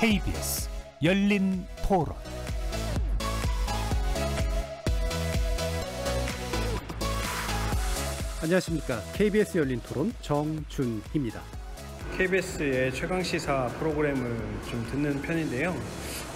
KBS 열린 토론. 안녕하십니까. KBS 열린 토론 정준희입니다. KBS의 최강시사 프로그램을 좀 듣는 편인데요.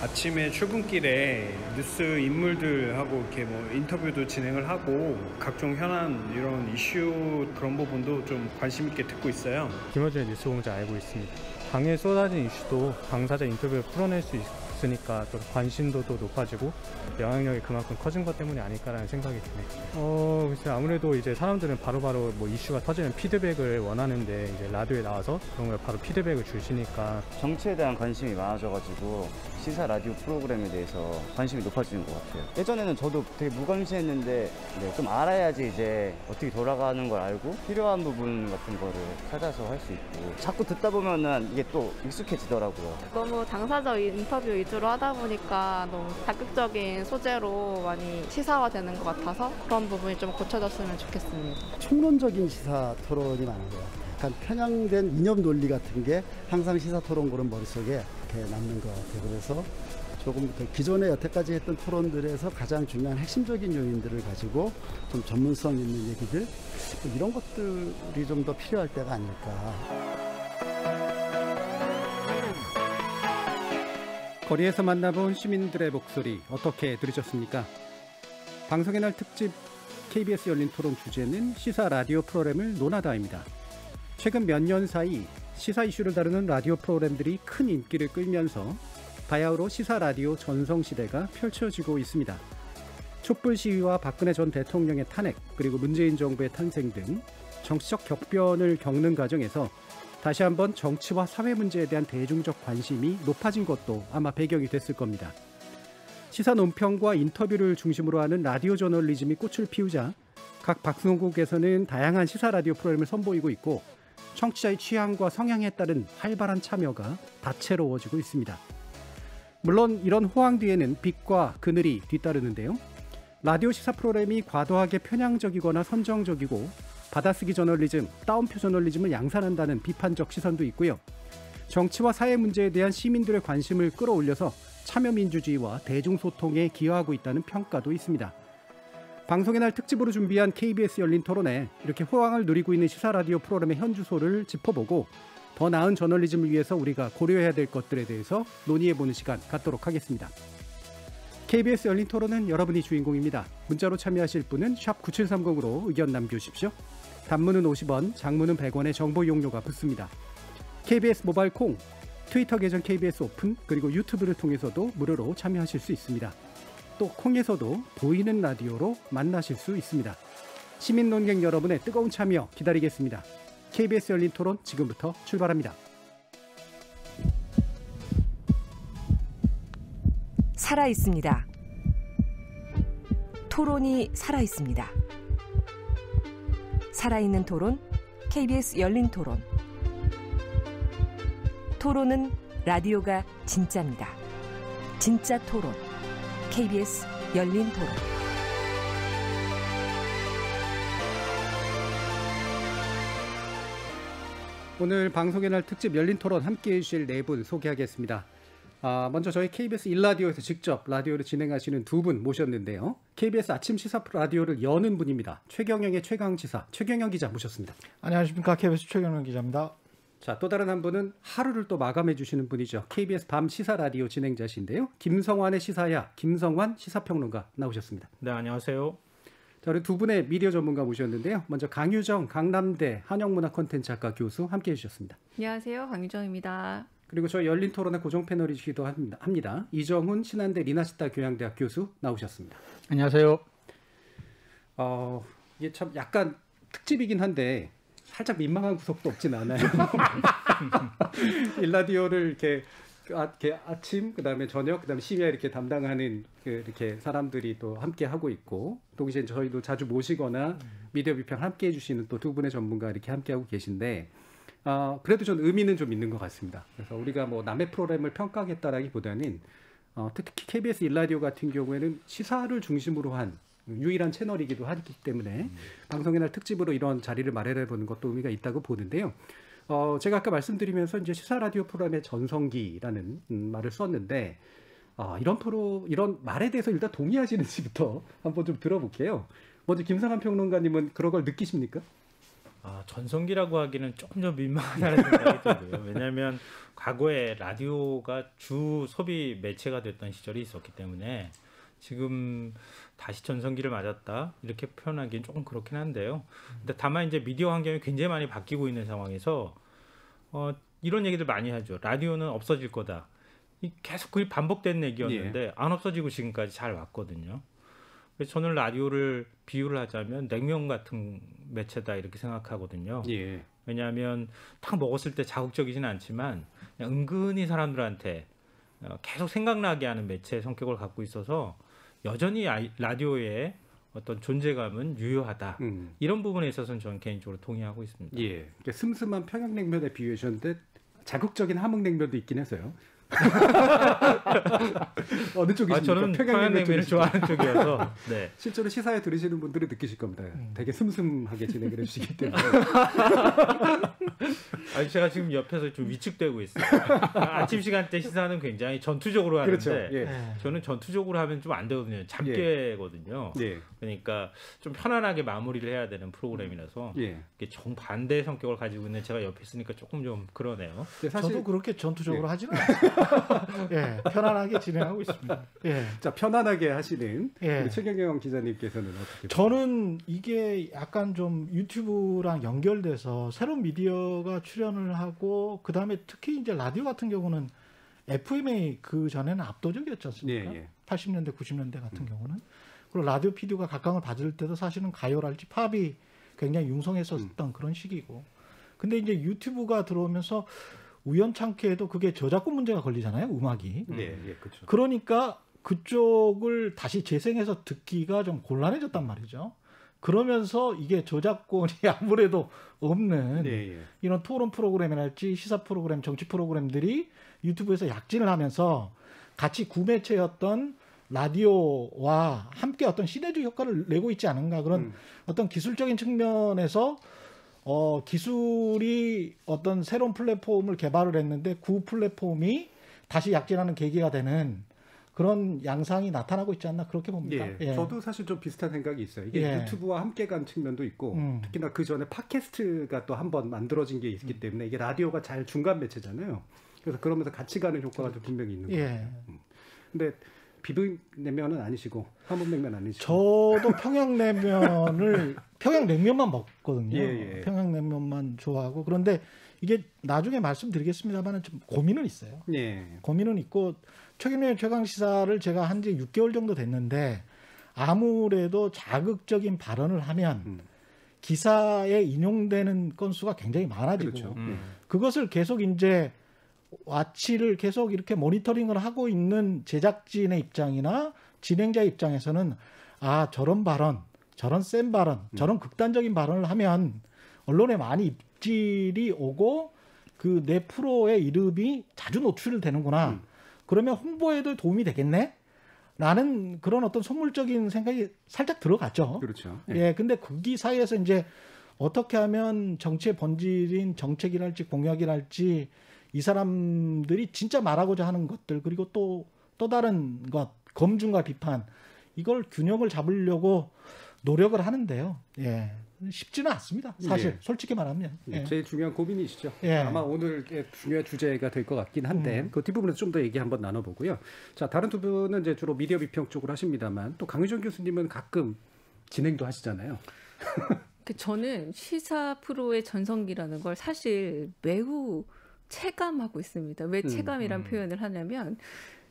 아침에 출근길에 뉴스 인물들하고 이렇게 인터뷰도 진행을 하고 각종 현안 이런 이슈 그런 부분도 좀 관심 있게 듣고 있어요. 김어준의 뉴스공장 알고 있습니다. 당일 쏟아진 이슈도 당사자 인터뷰를 풀어낼 수 있으니까 또 관심도도 높아지고 영향력이 그만큼 커진 것 때문이 아닐까라는 생각이 드네요. 글쎄 아무래도 이제 사람들은 바로바로 이슈가 터지는 피드백을 원하는데 이제 라디오에 나와서 그런 걸 바로 피드백을 주시니까 정치에 대한 관심이 많아져가지고 시사 라디오 프로그램에 대해서 관심이 높아지는 것 같아요. 예전에는 저도 되게 무관심했는데 좀 알아야지 이제 어떻게 돌아가는 걸 알고 필요한 부분 같은 거를 찾아서 할 수 있고 자꾸 듣다 보면은 이게 또 익숙해지더라고요. 너무 당사자 인터뷰 위주로 하다 보니까 너무 자극적인 소재로 많이 시사화되는 것 같아서 그런 부분이 좀 고쳐졌으면 좋겠습니다. 총론적인 시사 토론이 많은 것 같아요. 약간 편향된 이념 논리 같은 게 항상 시사 토론고는 머릿속에 이렇게 남는 것 같아요. 그래서 조금 더 기존에 여태까지 했던 토론들에서 가장 중요한 핵심적인 요인들을 가지고 좀 전문성 있는 얘기들 이런 것들이 좀 더 필요할 때가 아닐까. 거리에서 만나본 시민들의 목소리 어떻게 들으셨습니까? 방송의 날 특집 KBS 열린 토론 주제는 시사 라디오 프로그램을 논하다입니다. 최근 몇 년 사이 시사 이슈를 다루는 라디오 프로그램들이 큰 인기를 끌면서 바야흐로 시사 라디오 전성시대가 펼쳐지고 있습니다. 촛불 시위와 박근혜 전 대통령의 탄핵 그리고 문재인 정부의 탄생 등 정치적 격변을 겪는 과정에서 다시 한번 정치와 사회 문제에 대한 대중적 관심이 높아진 것도 아마 배경이 됐을 겁니다. 시사 논평과 인터뷰를 중심으로 하는 라디오 저널리즘이 꽃을 피우자 각 방송국에서는 다양한 시사 라디오 프로그램을 선보이고 있고 청취자의 취향과 성향에 따른 활발한 참여가 다채로워지고 있습니다. 물론 이런 호황 뒤에는 빛과 그늘이 뒤따르는데요. 라디오 시사 프로그램이 과도하게 편향적이거나 선정적이고 받아쓰기 저널리즘, 따옴표 저널리즘을 양산한다는 비판적 시선도 있고요. 정치와 사회 문제에 대한 시민들의 관심을 끌어올려서 참여민주주의와 대중소통에 기여하고 있다는 평가도 있습니다. 방송의 날 특집으로 준비한 KBS 열린 토론에 이렇게 호황을 누리고 있는 시사 라디오 프로그램의 현주소를 짚어보고 더 나은 저널리즘을 위해서 우리가 고려해야 될 것들에 대해서 논의해보는 시간 갖도록 하겠습니다. KBS 열린 토론은 여러분이 주인공입니다. 문자로 참여하실 분은 샵 9730으로 의견 남겨주십시오. 단문은 50원, 장문은 100원의 정보 이용료가 붙습니다. KBS 모바일 콩, 트위터 계정 KBS 오픈, 그리고 유튜브를 통해서도 무료로 참여하실 수 있습니다. 또 콩에서도 보이는 라디오로 만나실 수 있습니다. 시민 논객 여러분의 뜨거운 참여 기다리겠습니다. KBS 열린 토론 지금부터 출발합니다. 살아있습니다. 토론이 살아있습니다. 살아있는 토론, KBS 열린 토론. 토론은 라디오가 진짜입니다. 진짜 토론, KBS 열린 토론. 오늘 방송의 날 특집 열린 토론 함께해 주실 네 분 소개하겠습니다. 먼저 저희 KBS 1라디오에서 직접 라디오를 진행하시는 두 분 모셨는데요. KBS 아침 시사 라디오를 여는 분입니다. 최경영의 최강시사 최경영 기자 모셨습니다. 안녕하십니까. KBS 최경영 기자입니다. 자, 또 다른 한 분은 하루를 또 마감해 주시는 분이죠. KBS 밤 시사 라디오 진행자신데요. 김성환의 시사야 김성환 시사평론가 나오셨습니다. 네, 안녕하세요. 자, 우리 두 분의 미디어 전문가 모셨는데요. 먼저 강유정 강남대 한영문화콘텐츠학과 교수 함께해 주셨습니다. 안녕하세요. 강유정입니다. 그리고 저희 열린 토론의 고정 패널이시기도 합니다. 이정훈 신한대 리나시타 교양대학 교수 나오셨습니다. 안녕하세요. 이게 참 약간 특집이긴 한데 살짝 민망한 구석도 없진 않아요. 일라디오를 이렇게 아침, 그다음에 저녁, 그다음에 심야 이렇게 담당하는 이렇게 사람들이 또 함께 하고 있고, 동시에 저희도 자주 모시거나 미디어 비평 함께 해주시는 또 두 분의 전문가 이렇게 함께 하고 계신데, 그래도 전 의미는 좀 있는 것 같습니다. 그래서 우리가 뭐 남의 프로그램을 평가하겠다라기보다는 특히 KBS 일라디오 같은 경우에는 시사를 중심으로 한 유일한 채널이기도 하기 때문에 방송의 날 특집으로 이런 자리를 마련해 보는 것도 의미가 있다고 보는데요. 제가 아까 말씀드리면서 이제 시사 라디오 프로그램의 전성기라는 말을 썼는데 이런 말에 대해서 일단 동의하시는지부터 한번 좀 들어볼게요. 먼저 김상한 평론가님은 그런 걸 느끼십니까? 전성기라고 하기는 조금 좀 민망하다는 생각이 들고요. 왜냐하면 과거에 라디오가 주 소비 매체가 됐던 시절이 있었기 때문에 지금 다시 전성기를 맞았다 이렇게 표현하기는 조금 그렇긴 한데요. 근데 다만 이제 미디어 환경이 굉장히 많이 바뀌고 있는 상황에서 이런 얘기들 많이 하죠. 라디오는 없어질 거다. 계속 그게 반복된 얘기였는데 안 없어지고 지금까지 잘 왔거든요. 그래서 저는 라디오를 비유를 하자면 냉면 같은 매체다 이렇게 생각하거든요. 왜냐하면 딱 먹었을 때 자극적이진 않지만 그냥 은근히 사람들한테 계속 생각나게 하는 매체의 성격을 갖고 있어서 여전히 라디오의 어떤 존재감은 유효하다. 이런 부분에 있어서는 저는 개인적으로 동의하고 있습니다. 그러니까 슴슴한 평양냉면에 비유해 주셨는데 자극적인 함흥냉면도 있긴 해서요. 어느 쪽이십니까? 저는 평양냉면을 좋아하는 쪽이어서 네. 실제로 시사에 들으시는 분들은 느끼실 겁니다. 되게 슴슴하게 진행을 해주시기 때문에. 제가 지금 옆에서 좀 위축되고 있어요. 아침 시간대 시사는 굉장히 전투적으로 하는데 그렇죠. 저는 전투적으로 하면 좀 안 되거든요. 잠깨거든요. 그러니까 좀 편안하게 마무리를 해야 되는 프로그램이라서 이게 정반대 성격을 가지고 있는 제가 옆에 있으니까 조금 좀 그러네요. 사실 저도 그렇게 전투적으로 하지는 않아요. 편안하게 진행하고 있습니다. 자, 편안하게 하시는 우리 최경영 기자님께서는 어떻게? 저는 이게 약간 좀 유튜브랑 연결돼서 새로운 미디어가 출연을 하고 그 다음에 특히 이제 라디오 같은 경우는 FM이 그 전에는 압도적이었지 않습니까? 80년대, 90년대 같은 경우는. 그리고 라디오 PD가 각광을 받을 때도 사실은 가요랄지 팝이 굉장히 융성했었던 그런 시기고. 근데 이제 유튜브가 들어오면서 우연찮게도 그게 저작권 문제가 걸리잖아요, 음악이. 그렇죠. 그러니까 그쪽을 다시 재생해서 듣기가 좀 곤란해졌단 말이죠. 그러면서 이게 저작권이 아무래도 없는 이런 토론 프로그램이랄지 시사 프로그램, 정치 프로그램들이 유튜브에서 약진을 하면서 같이 구매체였던 라디오와 함께 어떤 시너지 효과를 내고 있지 않은가 그런 어떤 기술적인 측면에서 기술이 어떤 새로운 플랫폼을 개발을 했는데 그 플랫폼이 다시 약진하는 계기가 되는 그런 양상이 나타나고 있지 않나 그렇게 봅니다. 저도 사실 좀 비슷한 생각이 있어요. 이게 유튜브와 함께 간 측면도 있고 특히나 그 전에 팟캐스트가 또 한번 만들어진 게 있기 때문에 이게 라디오가 잘 중간 매체잖아요. 그래서 그러면서 같이 가는 효과가 좀 분명히 있는 거예요. 근데 비빔냉면은 아니시고 함흥냉면 아니시고 저도 평양냉면만 먹거든요. 평양냉면만 좋아하고 그런데 이게 나중에 말씀드리겠습니다만 좀 고민은 있어요. 고민은 있고 최근에 최강시사를 제가 한 지 6개월 정도 됐는데 아무래도 자극적인 발언을 하면 기사에 인용되는 건수가 굉장히 많아지고 그것을 계속 이제 와치를 계속 이렇게 모니터링을 하고 있는 제작진의 입장이나 진행자 입장에서는 저런 발언, 저런 센 발언, 저런 극단적인 발언을 하면 언론에 많이 입질이 오고 그 내 프로의 이름이 자주 노출되는구나. 그러면 홍보에도 도움이 되겠네? 라는 그런 어떤 선물적인 생각이 살짝 들어갔죠. 그렇죠. 근데 거기 사이에서 이제 어떻게 하면 정치의 본질인 정책이랄지 공약이랄지 이 사람들이 진짜 말하고자 하는 것들 그리고 또 다른 것 검증과 비판 이걸 균형을 잡으려고 노력을 하는데요. 쉽지는 않습니다. 사실 솔직히 말하면. 제일 중요한 고민이시죠. 아마 오늘 중요한 주제가 될 것 같긴 한데 그 뒷부분에서 좀 더 얘기 한번 나눠보고요. 자, 다른 두 분은 이제 주로 미디어 비평 쪽으로 하십니다만 또 강유정 교수님은 가끔 진행도 하시잖아요. 저는 시사 프로의 전성기라는 걸 사실 매우 체감하고 있습니다. 왜 체감이란 표현을 하냐면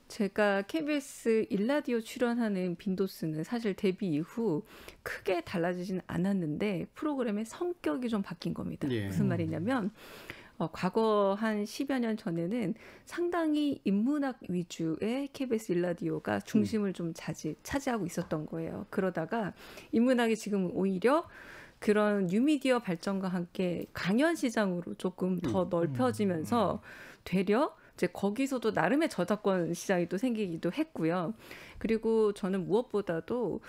제가 KBS 일라디오 출연하는 빈도수는 사실 데뷔 이후 크게 달라지진 않았는데 프로그램의 성격이 좀 바뀐 겁니다. 무슨 말이냐면 과거 한 10여 년 전에는 상당히 인문학 위주의 KBS 일라디오가 중심을 좀 차지하고 있었던 거예요. 그러다가 인문학이 지금 오히려 그런 뉴미디어 발전과 함께 강연 시장으로 조금 더 넓혀지면서 되려 이제 거기서도 나름의 저작권 시장이 또 생기기도 했고요. 그리고 저는 무엇보다도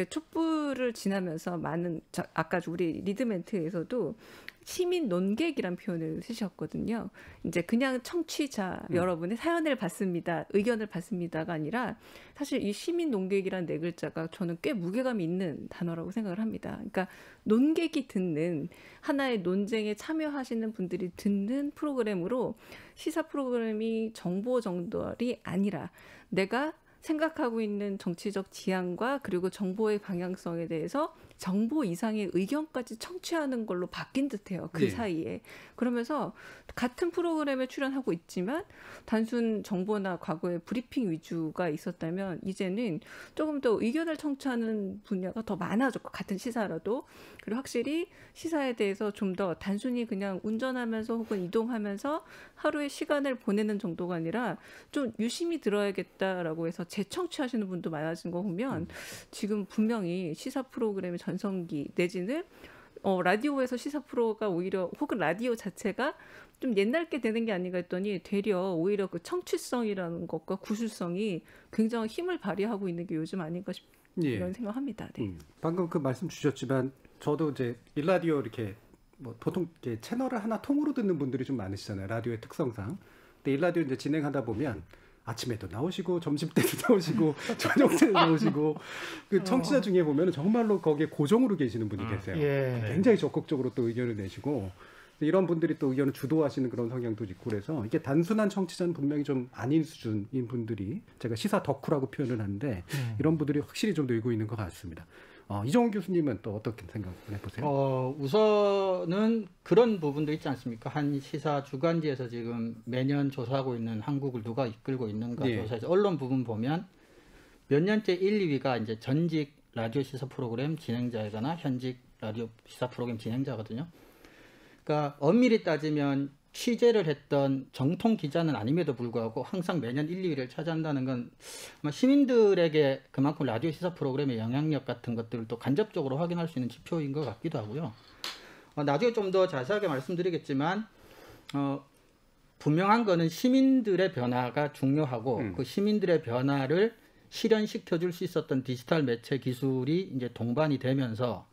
촛불을 지나면서 많은 아까 우리 리드멘트에서도 시민 논객이란 표현을 쓰셨거든요. 이제 그냥 청취자 여러분의 사연을 받습니다, 의견을 받습니다가 아니라 사실 이 시민 논객이란 네 글자가 저는 꽤 무게감이 있는 단어라고 생각을 합니다. 그러니까 논객이 듣는 하나의 논쟁에 참여하시는 분들이 듣는 프로그램으로 시사 프로그램이 정보 정돌이 아니라 내가 생각하고 있는 정치적 지향과 그리고 정보의 방향성에 대해서 정보 이상의 의견까지 청취하는 걸로 바뀐 듯해요. 그 네. 사이에. 그러면서 같은 프로그램에 출연하고 있지만 단순 정보나 과거의 브리핑 위주가 있었다면 이제는 조금 더 의견을 청취하는 분야가 더 많아졌고 같은 시사라도 그리고 확실히 시사에 대해서 좀 더 단순히 그냥 운전하면서 혹은 이동하면서 하루의 시간을 보내는 정도가 아니라 좀 유심히 들어야겠다라고 해서 재청취하시는 분도 많아진 거 보면 지금 분명히 시사 프로그램의 전성기 내지는 라디오에서 시사 프로가 오히려 혹은 라디오 자체가 좀 옛날게 되는 게 아닌가 했더니 되려 오히려 그 청취성이라는 것과 구술성이 굉장히 힘을 발휘하고 있는 게 요즘 아닌가 이런 생각합니다. 네. 방금 그 말씀 주셨지만 저도 이제 일라디오 이렇게 뭐 보통 이렇게 채널을 하나 통으로 듣는 분들이 좀 많으시잖아요. 라디오의 특성상. 근데 일라디오 이제 진행하다 보면 아침에도 나오시고 점심 때도 나오시고 저녁 때도 나오시고 그 청취자 중에 보면은 정말로 거기에 고정으로 계시는 분이 계세요. 굉장히 적극적으로 또 의견을 내시고 이런 분들이 또 의견을 주도하시는 그런 성향도 있고 그래서 이게 단순한 청취자는 분명히 좀 아닌 수준인 분들이 제가 시사 덕후라고 표현을 하는데 이런 분들이 확실히 좀 늘고 있는 것 같습니다. 이종훈 교수님은 또 어떻게 생각해 보세요? 우선은 그런 부분도 있지 않습니까? 한 시사 주간지에서 지금 매년 조사하고 있는 한국을 누가 이끌고 있는가 조사해서 언론 부분 보면 몇 년째 1, 2위가 이제 전직 라디오 시사 프로그램 진행자이거나 현직 라디오 시사 프로그램 진행자거든요. 그러니까 엄밀히 따지면 취재를 했던 정통 기자는 아님에도 불구하고 항상 매년 1, 2위를 차지한다는 건 아마 시민들에게 그만큼 라디오 시사 프로그램의 영향력 같은 것들을 또 간접적으로 확인할 수 있는 지표인 것 같기도 하고요. 나중에 좀 더 자세하게 말씀드리겠지만 분명한 거는 시민들의 변화가 중요하고 그 시민들의 변화를 실현시켜줄 수 있었던 디지털 매체 기술이 이제 동반이 되면서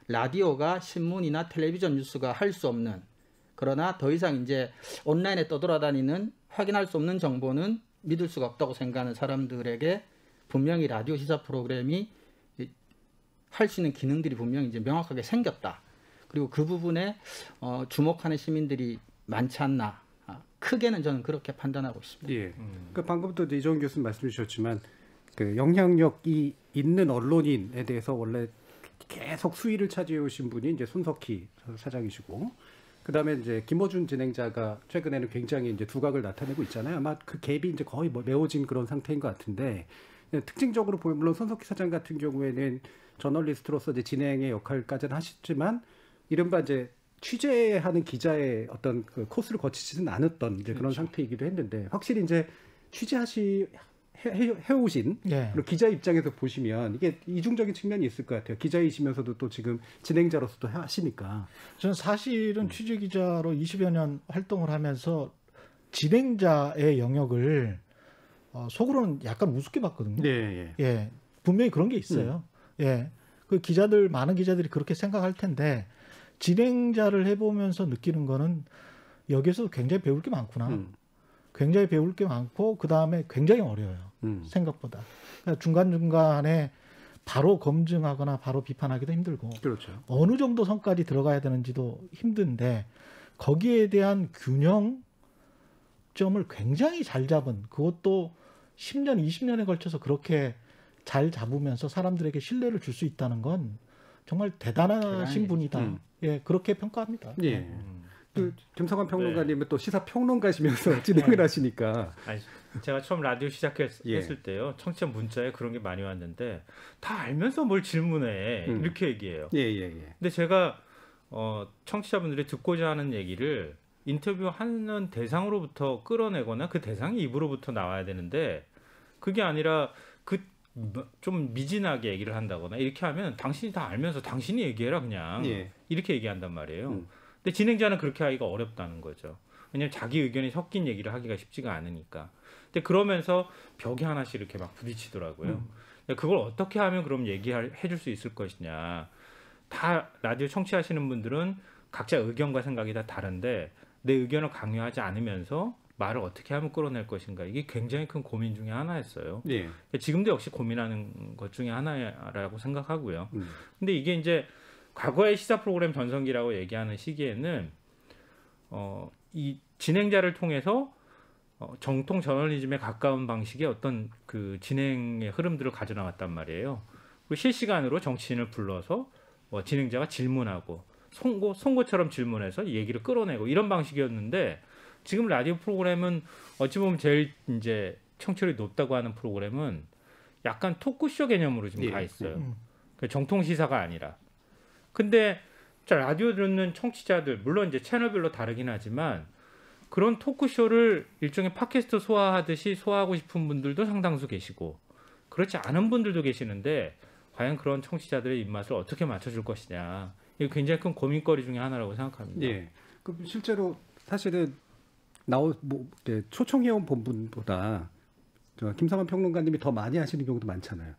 라디오가 신문이나 텔레비전 뉴스가 할 수 없는 그러나 더 이상 이제 온라인에 떠돌아다니는 확인할 수 없는 정보는 믿을 수가 없다고 생각하는 사람들에게 분명히 라디오 시사 프로그램이 할 수 있는 기능들이 분명히 이제 명확하게 생겼다. 그리고 그 부분에 주목하는 시민들이 많지 않나. 크게는 저는 그렇게 판단하고 있습니다. 예. 그 방금도 이종훈 교수님 말씀해 주셨지만 그 영향력이 있는 언론인에 대해서 원래 계속 수위를 차지해 오신 분이 이제 손석희 사장이시고 그다음에 이제 김어준 진행자가 최근에는 굉장히 이제 두각을 나타내고 있잖아요. 아마 그 갭이 이제 거의 메워진 그런 상태인 것 같은데 특징적으로 보면 물론 손석희 사장 같은 경우에는 저널리스트로서 이제 진행의 역할까지는 하셨지만 이른바 이제 취재하는 기자의 어떤 그 코스를 거치지는 않았던 이제 그런 상태이기도 했는데 확실히 이제 해오신 그리고 기자 입장에서 보시면 이게 이중적인 측면이 있을 것 같아요. 기자이시면서도 또 지금 진행자로서도 하시니까. 저는 사실은 취재 기자로 20여 년 활동을 하면서 진행자의 영역을 속으로는 약간 우습게 봤거든요. 예, 분명히 그런 게 있어요. 그 많은 기자들이 그렇게 생각할 텐데 진행자를 해보면서 느끼는 거는 여기서 굉장히 배울 게 많구나. 굉장히 배울 게 많고 그 다음에 굉장히 어려워요. 생각보다. 그러니까 중간중간에 바로 검증하거나 바로 비판하기도 힘들고 그렇죠. 어느 정도 선까지 들어가야 되는지도 힘든데 거기에 대한 균형점을 굉장히 잘 잡은 그것도 10년, 20년에 걸쳐서 그렇게 잘 잡으면서 사람들에게 신뢰를 줄 수 있다는 건 정말 대단하신 분이다. 그렇게 평가합니다. 그 김성환 평론가님은 또 시사 평론가시면서 진행을 하시니까. 아니, 제가 처음 라디오 시작했을 때요. 청취자 문자에 그런 게 많이 왔는데 다 알면서 뭘 질문해 이렇게 얘기해요. 근데 제가 청취자분들이 듣고자 하는 얘기를 인터뷰하는 대상으로부터 끌어내거나 그 대상의 입으로부터 나와야 되는데 그게 아니라 좀 미진하게 얘기를 한다거나 이렇게 하면 당신이 다 알면서 당신이 얘기해라 그냥 이렇게 얘기한단 말이에요. 근데 진행자는 그렇게 하기가 어렵다는 거죠. 왜냐하면 자기 의견이 섞인 얘기를 하기가 쉽지가 않으니까. 근데 그러면서 벽에 하나씩 이렇게 막 부딪히더라고요. 그걸 어떻게 하면 그럼 얘기해 줄 수 있을 것이냐. 다 라디오 청취하시는 분들은 각자 의견과 생각이 다 다른데 내 의견을 강요하지 않으면서 말을 어떻게 하면 끌어낼 것인가 이게 굉장히 큰 고민 중에 하나였어요. 예. 지금도 역시 고민하는 것 중에 하나라고 생각하고요. 근데 이게 이제 과거의 시사 프로그램 전성기라고 얘기하는 시기에는 이 진행자를 통해서 정통 저널리즘에 가까운 방식의 어떤 그 진행의 흐름들을 가져나갔단 말이에요. 그리고 실시간으로 정치인을 불러서 진행자가 질문하고 송고처럼 질문해서 얘기를 끌어내고 이런 방식이었는데 지금 라디오 프로그램은 어찌 보면 제일 이제 청취율이 높다고 하는 프로그램은 약간 토크쇼 개념으로 지금 가 있어요. 정통 시사가 아니라. 근데 라디오 듣는 청취자들 물론 이제 채널별로 다르긴 하지만 그런 토크쇼를 일종의 팟캐스트 소화하듯이 소화하고 싶은 분들도 상당수 계시고 그렇지 않은 분들도 계시는데 과연 그런 청취자들의 입맛을 어떻게 맞춰줄 것이냐 이게 굉장히 큰 고민거리 중에 하나라고 생각합니다. 예. 그 실제로 사실은 초청해온 분보다 김성환 평론가님이 더 많이 하시는 경우도 많잖아요.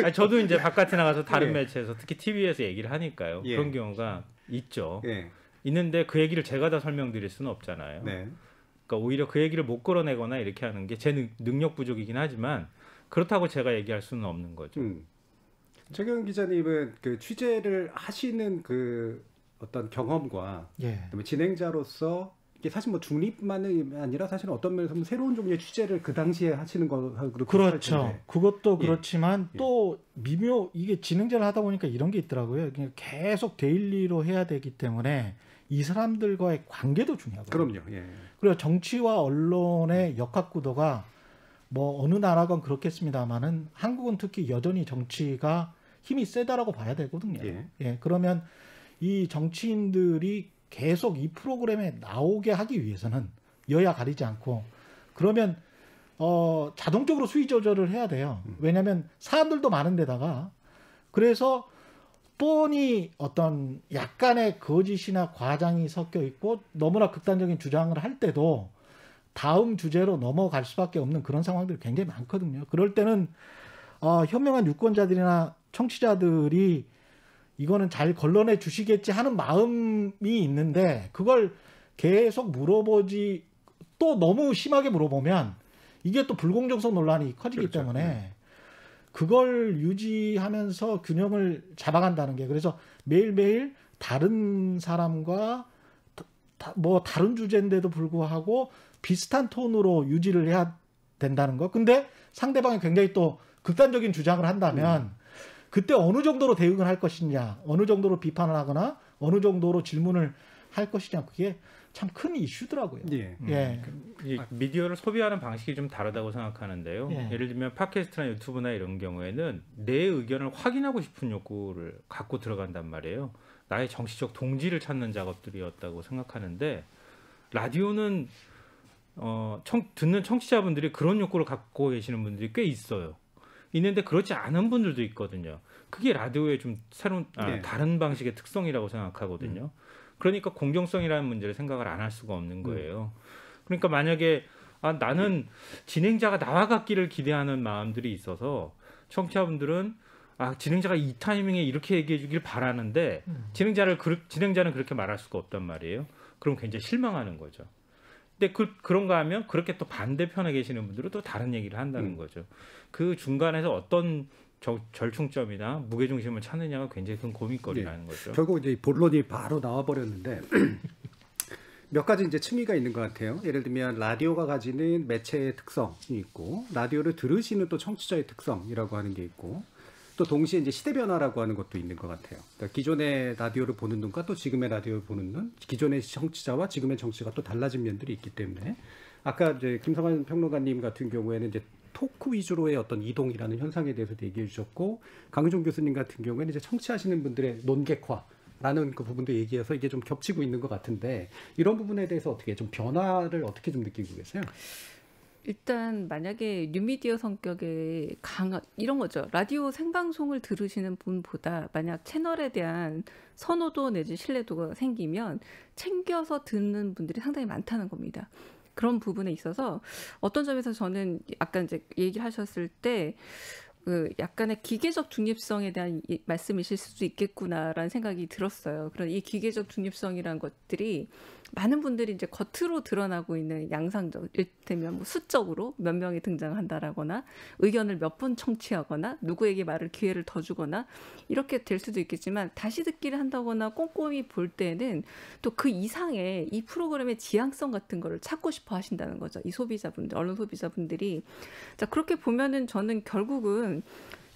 아니, 저도 이제 바깥에 나가서 다른 예. 매체에서 특히 TV에서 얘기를 하니까요. 예. 그런 경우가 있죠. 예. 있는데 그 얘기를 제가 다 설명드릴 수는 없잖아요. 네. 그러니까 오히려 그 얘기를 못 끌어내거나 이렇게 하는 게 제 능력 부족이긴 하지만 그렇다고 제가 얘기할 수는 없는 거죠. 최경영 기자님은 그 취재를 하시는 그 어떤 경험과 그다음에 진행자로서 이게 사실 뭐 중립만이 아니라 사실 어떤 면에서 새로운 종류의 취재를 그 당시에 하시는 거하고도 그렇죠. 그것도 그렇지만 또 이게 진행자를 하다 보니까 이런 게 있더라고요. 그냥 계속 데일리로 해야 되기 때문에 이 사람들과의 관계도 중요하거든요. 그럼요. 예. 그리고 정치와 언론의 역학 구도가 뭐 어느 나라건 그렇겠습니다만은 한국은 특히 여전히 정치가 힘이 세다라고 봐야 되거든요. 예. 그러면 이 정치인들이 계속 이 프로그램에 나오게 하기 위해서는 여야 가리지 않고 그러면 자동적으로 수위 조절을 해야 돼요. 왜냐하면 사람들도 많은데다가 그래서 뻔히 어떤 약간의 거짓이나 과장이 섞여 있고 너무나 극단적인 주장을 할 때도 다음 주제로 넘어갈 수밖에 없는 그런 상황들이 굉장히 많거든요. 그럴 때는 현명한 유권자들이나 청취자들이 이거는 잘 걸러내 주시겠지 하는 마음이 있는데 그걸 계속 물어보지 또 너무 심하게 물어보면 이게 또 불공정성 논란이 커지기 때문에 그걸 유지하면서 균형을 잡아간다는 게 그래서 매일매일 다른 사람과 뭐 다른 주제인데도 불구하고 비슷한 톤으로 유지를 해야 된다는 거. 근데 상대방이 굉장히 또 극단적인 주장을 한다면 그때 어느 정도로 대응을 할 것이냐, 어느 정도로 비판을 하거나 어느 정도로 질문을 할 것이냐 그게 참 큰 이슈더라고요. 예. 이 미디어를 소비하는 방식이 좀 다르다고 생각하는데요. 예를 들면 팟캐스트나 유튜브나 이런 경우에는 내 의견을 확인하고 싶은 욕구를 갖고 들어간단 말이에요. 나의 정치적 동지를 찾는 작업들이었다고 생각하는데 라디오는 듣는 청취자분들이 그런 욕구를 갖고 계시는 분들이 꽤 있어요. 있는데 그렇지 않은 분들도 있거든요. 그게 라디오의 좀 새로운 다른 방식의 특성이라고 생각하거든요. 그러니까 공정성이라는 문제를 생각을 안 할 수가 없는 거예요. 그러니까 만약에 나는 진행자가 나와 같기를 기대하는 마음들이 있어서 청취자분들은 진행자가 이 타이밍에 이렇게 얘기해 주길 바라는데 진행자는 그렇게 말할 수가 없단 말이에요. 그럼 굉장히 실망하는 거죠. 근데 그런가 하면 그렇게 또 반대편에 계시는 분들은 또 다른 얘기를 한다는 거죠. 그 중간에서 어떤 절충점이나 무게중심을 찾느냐가 굉장히 큰 고민거리라는 거죠. 결국 이제 본론이 바로 나와버렸는데 몇 가지 이제 층위가 있는 것 같아요. 예를 들면 라디오가 가지는 매체의 특성이 있고 라디오를 들으시는 또 청취자의 특성이라고 하는 게 있고 또 동시에 이제 시대 변화라고 하는 것도 있는 것 같아요. 그러니까 기존의 라디오를 보는 눈과 또 지금의 라디오를 보는 눈, 기존의 청취자와 지금의 청취자가 또 달라진 면들이 있기 때문에 아까 이제 김성환 평론가님 같은 경우에는 이제 토크 위주로의 어떤 이동이라는 현상에 대해서 얘기해 주셨고 강윤종 교수님 같은 경우에는 이제 청취하시는 분들의 논객화라는 그 부분도 얘기해서 이게 좀 겹치고 있는 것 같은데 이런 부분에 대해서 어떻게 좀 변화를 어떻게 좀 느끼고 계세요? 일단 만약에 뉴미디어 성격의 이런 거죠. 라디오 생방송을 들으시는 분보다 만약 채널에 대한 선호도 내지 신뢰도가 생기면 챙겨서 듣는 분들이 상당히 많다는 겁니다. 그런 부분에 있어서 어떤 점에서 저는 아까 이제 얘기를 하셨을 때 약간의 기계적 중립성에 대한 말씀이실 수도 있겠구나라는 생각이 들었어요. 그런 이 기계적 중립성이라는 것들이 많은 분들이 이제 겉으로 드러나고 있는 양상적, 일테면 뭐 수적으로 몇 명이 등장한다라거나 의견을 몇 번 청취하거나 누구에게 말을 기회를 더 주거나 이렇게 될 수도 있겠지만 다시 듣기를 한다거나 꼼꼼히 볼 때는 또 그 이상의 이 프로그램의 지향성 같은 거를 찾고 싶어 하신다는 거죠. 이 소비자분들, 언론 소비자분들이. 자, 그렇게 보면은 저는 결국은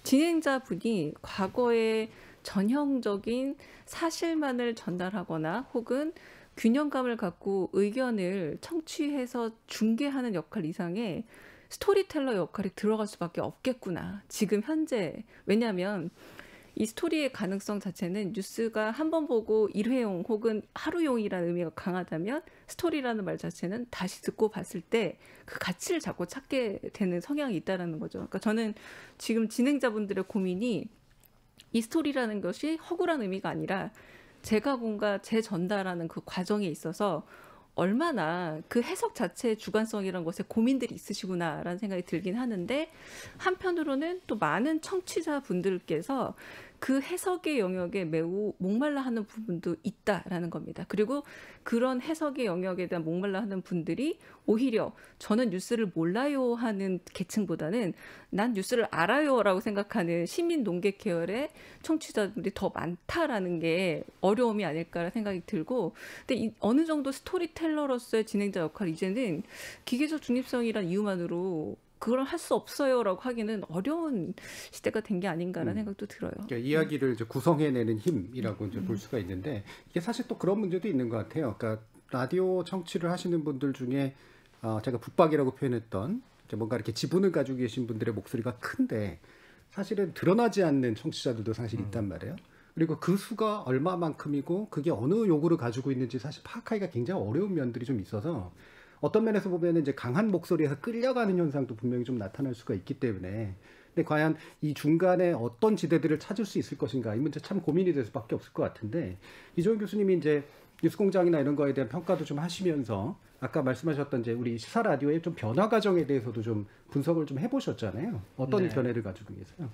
진행자분이 과거에 전형적인 사실만을 전달하거나 혹은 균형감을 갖고 의견을 청취해서 중개하는 역할 이상의 스토리텔러 역할이 들어갈 수밖에 없겠구나. 지금 현재. 왜냐하면 이 스토리의 가능성 자체는 뉴스가 한 번 보고 일회용 혹은 하루용이라는 의미가 강하다면 스토리라는 말 자체는 다시 듣고 봤을 때 그 가치를 자꾸 찾게 되는 성향이 있다는 거죠. 그러니까 저는 지금 진행자분들의 고민이 이 스토리라는 것이 허구란 의미가 아니라 제가 뭔가 재전달하는 그 과정에 있어서 얼마나 그 해석 자체의 주관성이라는 것에 고민들이 있으시구나라는 생각이 들긴 하는데 한편으로는 또 많은 청취자분들께서 그 해석의 영역에 매우 목말라 하는 부분도 있다라는 겁니다. 그리고 그런 해석의 영역에 대한 목말라 하는 분들이 오히려 저는 뉴스를 몰라요 하는 계층보다는 난 뉴스를 알아요라고 생각하는 시민 농객 계열의 청취자들이 더 많다라는 게 어려움이 아닐까라는 생각이 들고 근데 어느 정도 스토리텔러로서의 진행자 역할 이제는 기계적 중립성이란 이유만으로 그걸 할 수 없어요라고 하기는 어려운 시대가 된 게 아닌가라는 생각도 들어요. 그러니까 이야기를 이제 구성해내는 힘이라고 이제 볼 수가 있는데 이게 사실 또 그런 문제도 있는 것 같아요. 그러니까 라디오 청취를 하시는 분들 중에 제가 붙박이라고 표현했던 뭔가 이렇게 지분을 가지고 계신 분들의 목소리가 큰데 사실은 드러나지 않는 청취자들도 사실 있단 말이에요. 그리고 그 수가 얼마만큼이고 그게 어느 요구를 가지고 있는지 사실 파악하기가 굉장히 어려운 면들이 좀 있어서 어떤 면에서 보면 이제 강한 목소리에서 끌려가는 현상도 분명히 좀 나타날 수가 있기 때문에 근데 과연 이 중간에 어떤 지대들을 찾을 수 있을 것인가 이 문제 참 고민이 될 수밖에 없을 것 같은데 이종현 교수님이 이제 뉴스공장이나 이런 거에 대한 평가도 좀 하시면서 아까 말씀하셨던 이제 우리 시사 라디오의 좀 변화 과정에 대해서도 좀 분석을 좀 해보셨잖아요. 어떤 변화를 가지고 계세요?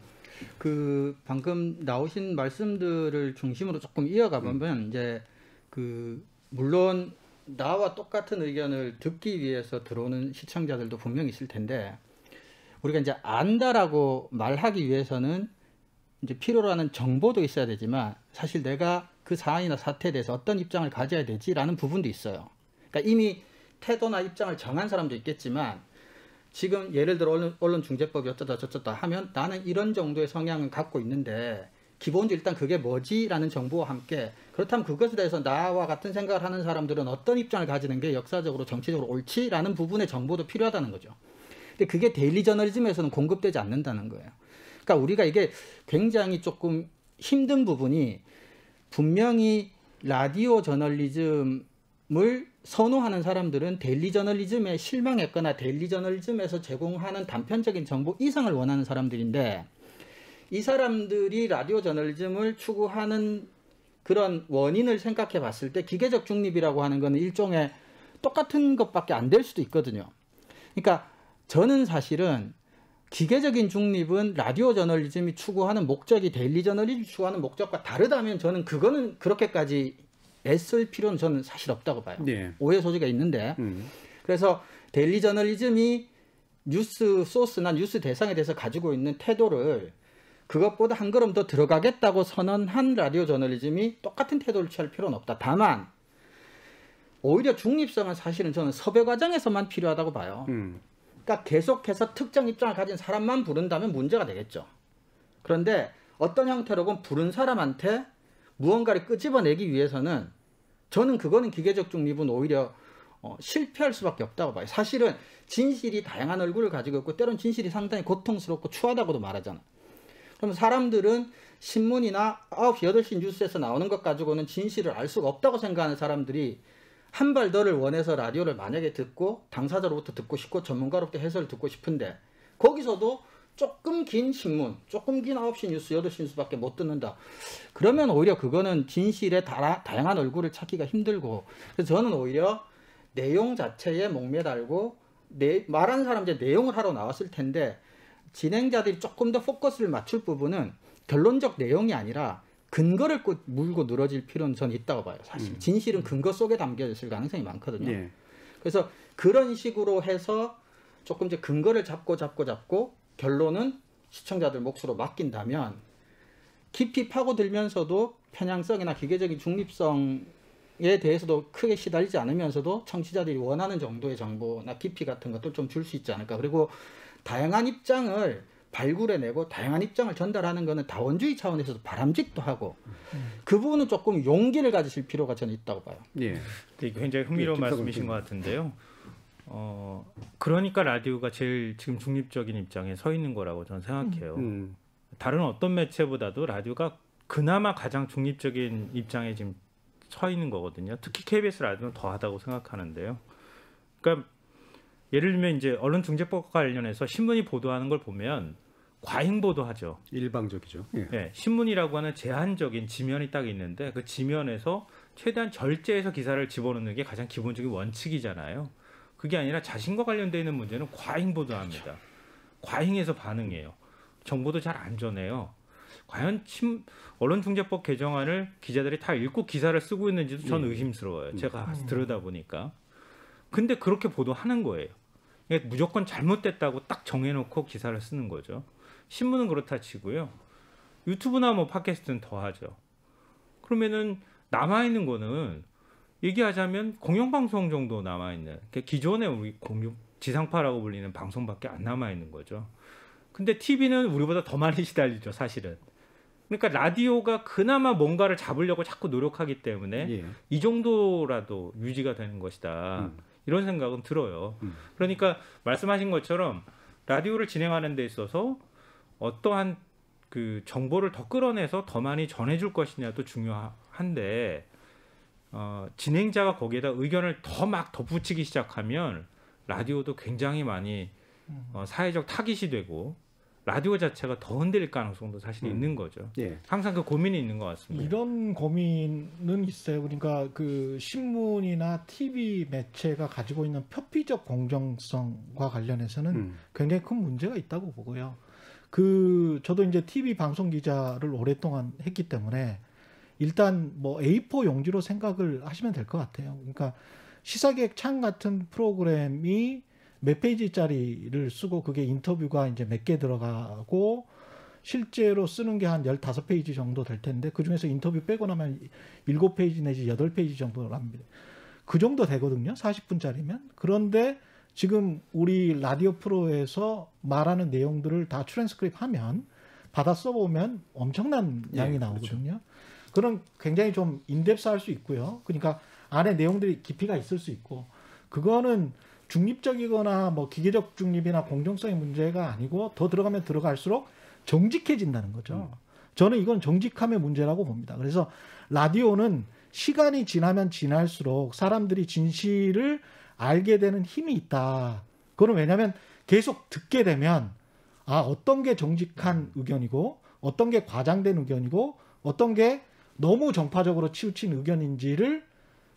그 방금 나오신 말씀들을 중심으로 조금 이어가 보면 이제 그 물론 나와 똑같은 의견을 듣기 위해서 들어오는 시청자들도 분명히 있을 텐데 우리가 이제 안다라고 말하기 위해서는 이제 필요로 하는 정보도 있어야 되지만 사실 내가 그 사안이나 사태에 대해서 어떤 입장을 가져야 되지라는 부분도 있어요. 그러니까 이미 태도나 입장을 정한 사람도 있겠지만 지금 예를 들어 언론중재법이 어쩌다 저쩌다 하면 나는 이런 정도의 성향을 갖고 있는데 기본적으로 일단 그게 뭐지라는 정보와 함께 그렇다면 그것에 대해서 나와 같은 생각을 하는 사람들은 어떤 입장을 가지는 게 역사적으로 정치적으로 옳지라는 부분의 정보도 필요하다는 거죠. 근데 그게 데일리 저널리즘에서는 공급되지 않는다는 거예요. 그러니까 우리가 이게 굉장히 조금 힘든 부분이 분명히 라디오 저널리즘을 선호하는 사람들은 데일리 저널리즘에 실망했거나 데일리 저널리즘에서 제공하는 단편적인 정보 이상을 원하는 사람들인데 이 사람들이 라디오 저널리즘을 추구하는 그런 원인을 생각해 봤을 때 기계적 중립이라고 하는 것은 일종의 똑같은 것밖에 안 될 수도 있거든요. 그러니까 저는 사실은 기계적인 중립은 라디오 저널리즘이 추구하는 목적이 데일리 저널리즘이 추구하는 목적과 다르다면 저는 그거는 그렇게까지 애쓸 필요는 저는 사실 없다고 봐요. 네. 오해 소지가 있는데 그래서 데일리 저널리즘이 뉴스 소스나 뉴스 대상에 대해서 가지고 있는 태도를 그것보다 한 걸음 더 들어가겠다고 선언한 라디오 저널리즘이 똑같은 태도를 취할 필요는 없다. 다만 오히려 중립성은 사실은 저는 섭외 과정에서만 필요하다고 봐요. 그러니까 계속해서 특정 입장을 가진 사람만 부른다면 문제가 되겠죠. 그런데 어떤 형태로건 부른 사람한테 무언가를 끄집어내기 위해서는 저는 그거는 기계적 중립은 오히려 실패할 수밖에 없다고 봐요. 사실은 진실이 다양한 얼굴을 가지고 있고 때론 진실이 상당히 고통스럽고 추하다고도 말하잖아요. 그럼 사람들은 신문이나 9시, 8시 뉴스에서 나오는 것 가지고는 진실을 알 수가 없다고 생각하는 사람들이 한 발 더를 원해서 라디오를 만약에 듣고 당사자로부터 듣고 싶고 전문가로부터 해설을 듣고 싶은데 거기서도 조금 긴 신문, 조금 긴 9시 뉴스, 8시 뉴스밖에 못 듣는다. 그러면 오히려 그거는 진실의 다양한 얼굴을 찾기가 힘들고 그래서 저는 오히려 내용 자체에 목매달고 말하는 사람 이제 내용을 하러 나왔을 텐데 진행자들이 조금 더 포커스를 맞출 부분은 결론적 내용이 아니라 근거를 꼭 물고 늘어질 필요는 저는 있다고 봐요. 사실 진실은 근거 속에 담겨 있을 가능성이 많거든요. 예. 그래서 그런 식으로 해서 조금 이제 근거를 잡고 결론은 시청자들 몫으로 맡긴다면 깊이 파고들면서도 편향성이나 기계적인 중립성에 대해서도 크게 시달리지 않으면서도 청취자들이 원하는 정도의 정보나 깊이 같은 것도 좀 줄 수 있지 않을까. 그리고 다양한 입장을 발굴해내고 다양한 입장을 전달하는 것은 다원주의 차원에서도 바람직도 하고 그 부분은 조금 용기를 가지실 필요가 저는 있다고 봐요. 예. 굉장히 흥미로운 말씀이신 것 같은데요. 그러니까 라디오가 제일 지금 중립적인 입장에 서 있는 거라고 저는 생각해요. 다른 어떤 매체보다도 라디오가 그나마 가장 중립적인 입장에 지금 서 있는 거거든요. 특히 KBS 라디오는 더하다고 생각하는데요. 그러니까 예를 들면 이제 언론중재법과 관련해서 신문이 보도하는 걸 보면 과잉 보도하죠. 일방적이죠. 예. 네, 신문이라고 하는 제한적인 지면이 딱 있는데 그 지면에서 최대한 절제해서 기사를 집어넣는 게 가장 기본적인 원칙이잖아요. 그게 아니라 자신과 관련되어 있는 문제는 과잉 보도합니다. 과잉해서 반응해요. 정보도 잘 안 전해요. 과연 언론중재법 개정안을 기자들이 다 읽고 기사를 쓰고 있는지도 저는 의심스러워요. 제가 들여다보니까. 근데 그렇게 보도하는 거예요. 무조건 잘못됐다고 딱 정해놓고 기사를 쓰는 거죠. 신문은 그렇다 치고요. 유튜브나 뭐 팟캐스트는 더 하죠. 그러면은 남아있는 거는 얘기하자면 공영방송 정도 남아있는, 기존의 우리 지상파라고 불리는 방송밖에 안 남아있는 거죠. 근데 TV는 우리보다 더 많이 시달리죠, 사실은. 그러니까 라디오가 그나마 뭔가를 잡으려고 자꾸 노력하기 때문에 이 정도라도 유지가 되는 것이다. 이런 생각은 들어요. 그러니까 말씀하신 것처럼 라디오를 진행하는 데 있어서 어떠한 그 정보를 더 끌어내서 더 많이 전해줄 것이냐도 중요한데 진행자가 거기에다 의견을 더 막 덧붙이기 시작하면 라디오도 굉장히 많이 사회적 타깃이 되고 라디오 자체가 더 흔들릴 가능성도 사실 있는 거죠. 예. 항상 그 고민이 있는 것 같습니다. 이런 고민은 있어요. 그러니까 그 신문이나 TV 매체가 가지고 있는 표피적 공정성과 관련해서는 굉장히 큰 문제가 있다고 보고요. 저도 이제 TV 방송 기자를 오랫동안 했기 때문에 일단 뭐 A4 용지로 생각을 하시면 될 것 같아요. 그러니까 시사기획 창 같은 프로그램이 몇 페이지짜리를 쓰고 그게 인터뷰가 이제 몇 개 들어가고 실제로 쓰는 게 한 15페이지 정도 될 텐데 그중에서 인터뷰 빼고 나면 7페이지 내지 8페이지 정도랍니다. 그 정도 되거든요. 40분짜리면. 그런데 지금 우리 라디오 프로에서 말하는 내용들을 다 트랜스크립 하면 받아 써보면 엄청난 양이 나오거든요. 그렇죠. 그런 굉장히 좀 인덱스 할 수 있고요. 그러니까 안에 내용들이 깊이가 있을 수 있고 그거는 중립적이거나 뭐 기계적 중립이나 공정성의 문제가 아니고 더 들어가면 들어갈수록 정직해진다는 거죠. 저는 이건 정직함의 문제라고 봅니다. 그래서 라디오는 시간이 지나면 지날수록 사람들이 진실을 알게 되는 힘이 있다. 그건 왜냐하면 계속 듣게 되면 어떤 게 정직한 의견이고 어떤 게 과장된 의견이고 어떤 게 너무 정파적으로 치우친 의견인지를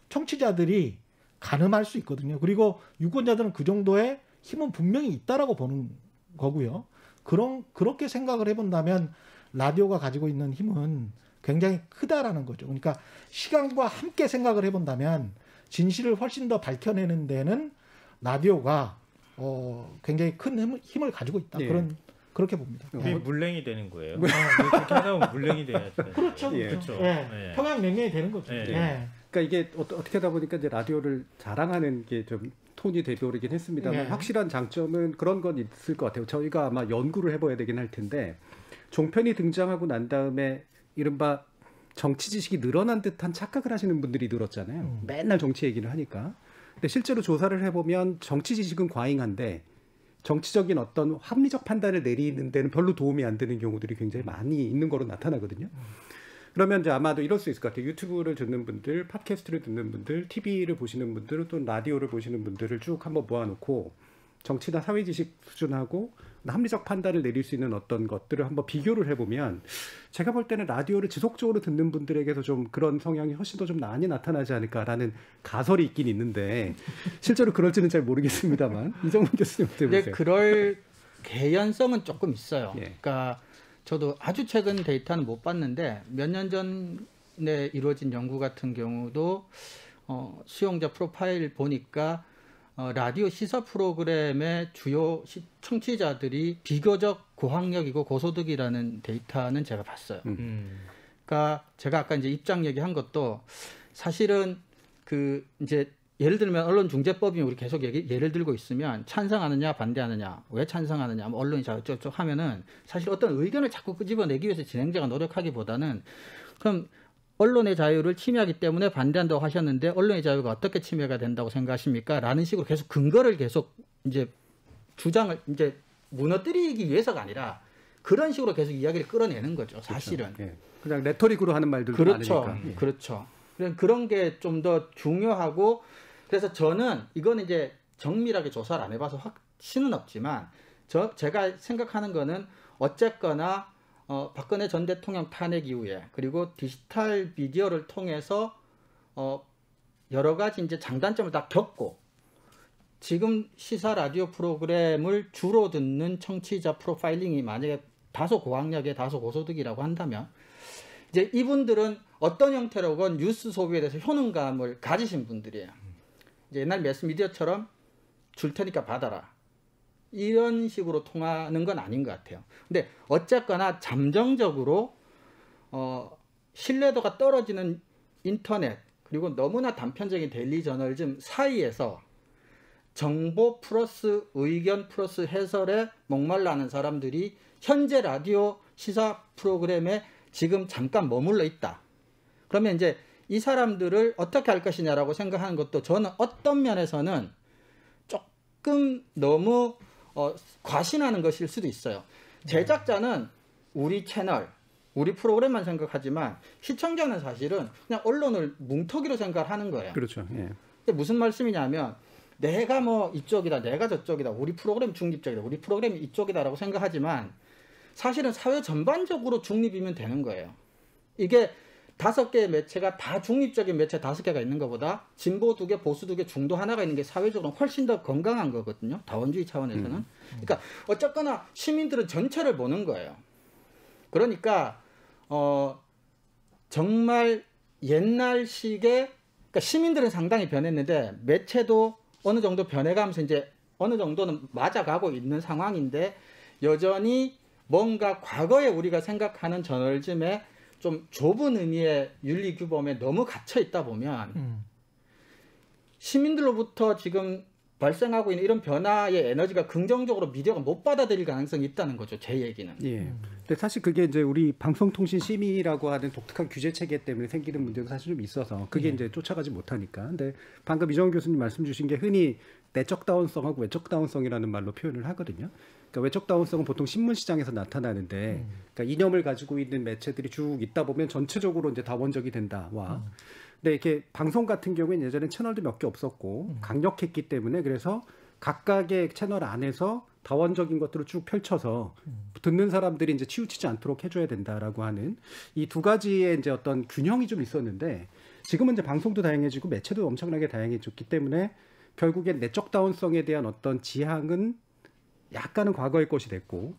청취자들이 가늠할 수 있거든요. 그리고 유권자들은 그 정도의 힘은 분명히 있다라고 보는 거고요. 그렇게 생각을 해본다면 라디오가 가지고 있는 힘은 굉장히 크다라는 거죠. 그러니까 시간과 함께 생각을 해본다면 진실을 훨씬 더 밝혀내는 데는 라디오가 굉장히 큰 힘을 가지고 있다. 그렇게 봅니다. 물냉이 되는 거예요. 그렇게 하다 보면 물냉이 돼야죠. 그렇죠. 그렇죠. 평양냉면이 되는 거죠. 그러니까 이게 어떻게 하다 보니까 이제 라디오를 자랑하는 게 좀 톤이 되어버리긴 했습니다만 확실한 장점은 그런 건 있을 것 같아요. 저희가 아마 연구를 해봐야 되긴 할 텐데 종편이 등장하고 난 다음에 이른바 정치 지식이 늘어난 듯한 착각을 하시는 분들이 늘었잖아요. 맨날 정치 얘기를 하니까. 근데 실제로 조사를 해보면 정치 지식은 과잉한데 정치적인 어떤 합리적 판단을 내리는 데는 별로 도움이 안 되는 경우들이 굉장히 많이 있는 거로 나타나거든요. 그러면 이제 아마도 이럴 수 있을 것 같아요. 유튜브를 듣는 분들, 팟캐스트를 듣는 분들, TV를 보시는 분들, 또 라디오를 보시는 분들을 쭉 한번 모아놓고 정치나 사회지식 수준하고 합리적 판단을 내릴 수 있는 어떤 것들을 한번 비교를 해보면 제가 볼 때는 라디오를 지속적으로 듣는 분들에게서 좀 그런 성향이 훨씬 더 좀 많이 나타나지 않을까라는 가설이 있긴 있는데 실제로 그럴지는 잘 모르겠습니다만 이정훈 교수님 어떻게 보세요? 그럴 개연성은 조금 있어요. 그러니까 저도 아주 최근 데이터는 못 봤는데 몇 년 전에 이루어진 연구 같은 경우도 수용자 프로파일 보니까 라디오 시사 프로그램의 주요 청취자들이 비교적 고학력이고 고소득이라는 데이터는 제가 봤어요. 그러니까 제가 아까 이제 입장 얘기한 것도 사실은 그 이제 예를 들면 언론중재법이 우리 계속 예를 들고 있으면 찬성하느냐 반대하느냐 왜 찬성하느냐 뭐 언론이 저쪽 하면은 사실 어떤 의견을 자꾸 끄집어내기 위해서 진행자가 노력하기보다는 그럼 언론의 자유를 침해하기 때문에 반대한다고 하셨는데 언론의 자유가 어떻게 침해가 된다고 생각하십니까? 라는 식으로 계속 근거를 계속 이제 주장을 이제 무너뜨리기 위해서가 아니라 그런 식으로 계속 이야기를 끌어내는 거죠. 사실은. 그렇죠. 예. 그냥 레토릭으로 하는 말들도 그렇죠. 많으니까. 예. 그렇죠. 그런 게 좀 더 중요하고 그래서 저는 이거는 이제 정밀하게 조사를 안 해봐서 확신은 없지만 제가 생각하는 거는 어쨌거나 박근혜 전 대통령 탄핵 이후에 그리고 디지털 미디어를 통해서 여러 가지 이제 장단점을 다 겪고 지금 시사 라디오 프로그램을 주로 듣는 청취자 프로파일링이 만약에 다소 고학력에 다소 고소득이라고 한다면 이제 이분들은 어떤 형태로건 뉴스 소비에 대해서 효능감을 가지신 분들이에요. 이제 옛날 매스미디어처럼 줄 테니까 받아라. 이런 식으로 통하는 건 아닌 것 같아요. 근데 어쨌거나 잠정적으로 신뢰도가 떨어지는 인터넷 그리고 너무나 단편적인 데일리 저널즘 사이에서 정보 플러스 의견 플러스 해설에 목말라하는 사람들이 현재 라디오 시사 프로그램에 지금 잠깐 머물러 있다. 그러면 이제 이 사람들을 어떻게 할 것이냐라고 생각하는 것도 저는 어떤 면에서는 조금 너무 과신하는 것일 수도 있어요. 제작자는 우리 채널, 우리 프로그램만 생각하지만 시청자는 사실은 그냥 언론을 뭉터기로 생각하는 거예요. 그렇죠. 예. 근데 무슨 말씀이냐면 내가 뭐 이쪽이다, 내가 저쪽이다, 우리 프로그램 중립적이다, 우리 프로그램이 이쪽이다라고 생각하지만 사실은 사회 전반적으로 중립이면 되는 거예요. 이게 5개의 매체가 다 중립적인 매체 5개가 있는 것보다 진보 2개, 보수 2개, 중도 하나가 있는 게 사회적으로 훨씬 더 건강한 거거든요. 다원주의 차원에서는. 그러니까 어쨌거나 시민들은 전체를 보는 거예요. 그러니까 정말 옛날식의 그러니까 시민들은 상당히 변했는데 매체도 어느 정도 변해가면서 이제 어느 정도는 맞아가고 있는 상황인데 여전히 뭔가 과거에 우리가 생각하는 저널즘에 좀 좁은 의미의 윤리 규범에 너무 갇혀 있다 보면 시민들로부터 지금 발생하고 있는 이런 변화의 에너지가 긍정적으로 미디어가 못 받아들일 가능성이 있다는 거죠. 제 얘기는. 예. 근데 사실 그게 이제 우리 방송통신심의라고 하는 독특한 규제 체계 때문에 생기는 문제가 사실 좀 있어서 그게 이제 쫓아가지 못하니까. 근데 방금 이정훈 교수님 말씀 주신 게 흔히 내적 다운성하고 외적 다운성이라는 말로 표현을 하거든요. 그러니까 외적 다운성은 보통 신문 시장에서 나타나는데, 그러니까 이념을 가지고 있는 매체들이 쭉 있다 보면 전체적으로 이제 다원적이 된다와. 근데 이렇게 방송 같은 경우에는 예전엔 채널도 몇 개 없었고 강력했기 때문에 그래서 각각의 채널 안에서 다원적인 것들을 쭉 펼쳐서 듣는 사람들이 이제 치우치지 않도록 해줘야 된다라고 하는 이 두 가지의 이제 어떤 균형이 좀 있었는데 지금은 이제 방송도 다양해지고 매체도 엄청나게 다양해졌기 때문에 결국엔 내적 다운성에 대한 어떤 지향은 약간은 과거의 것이 됐고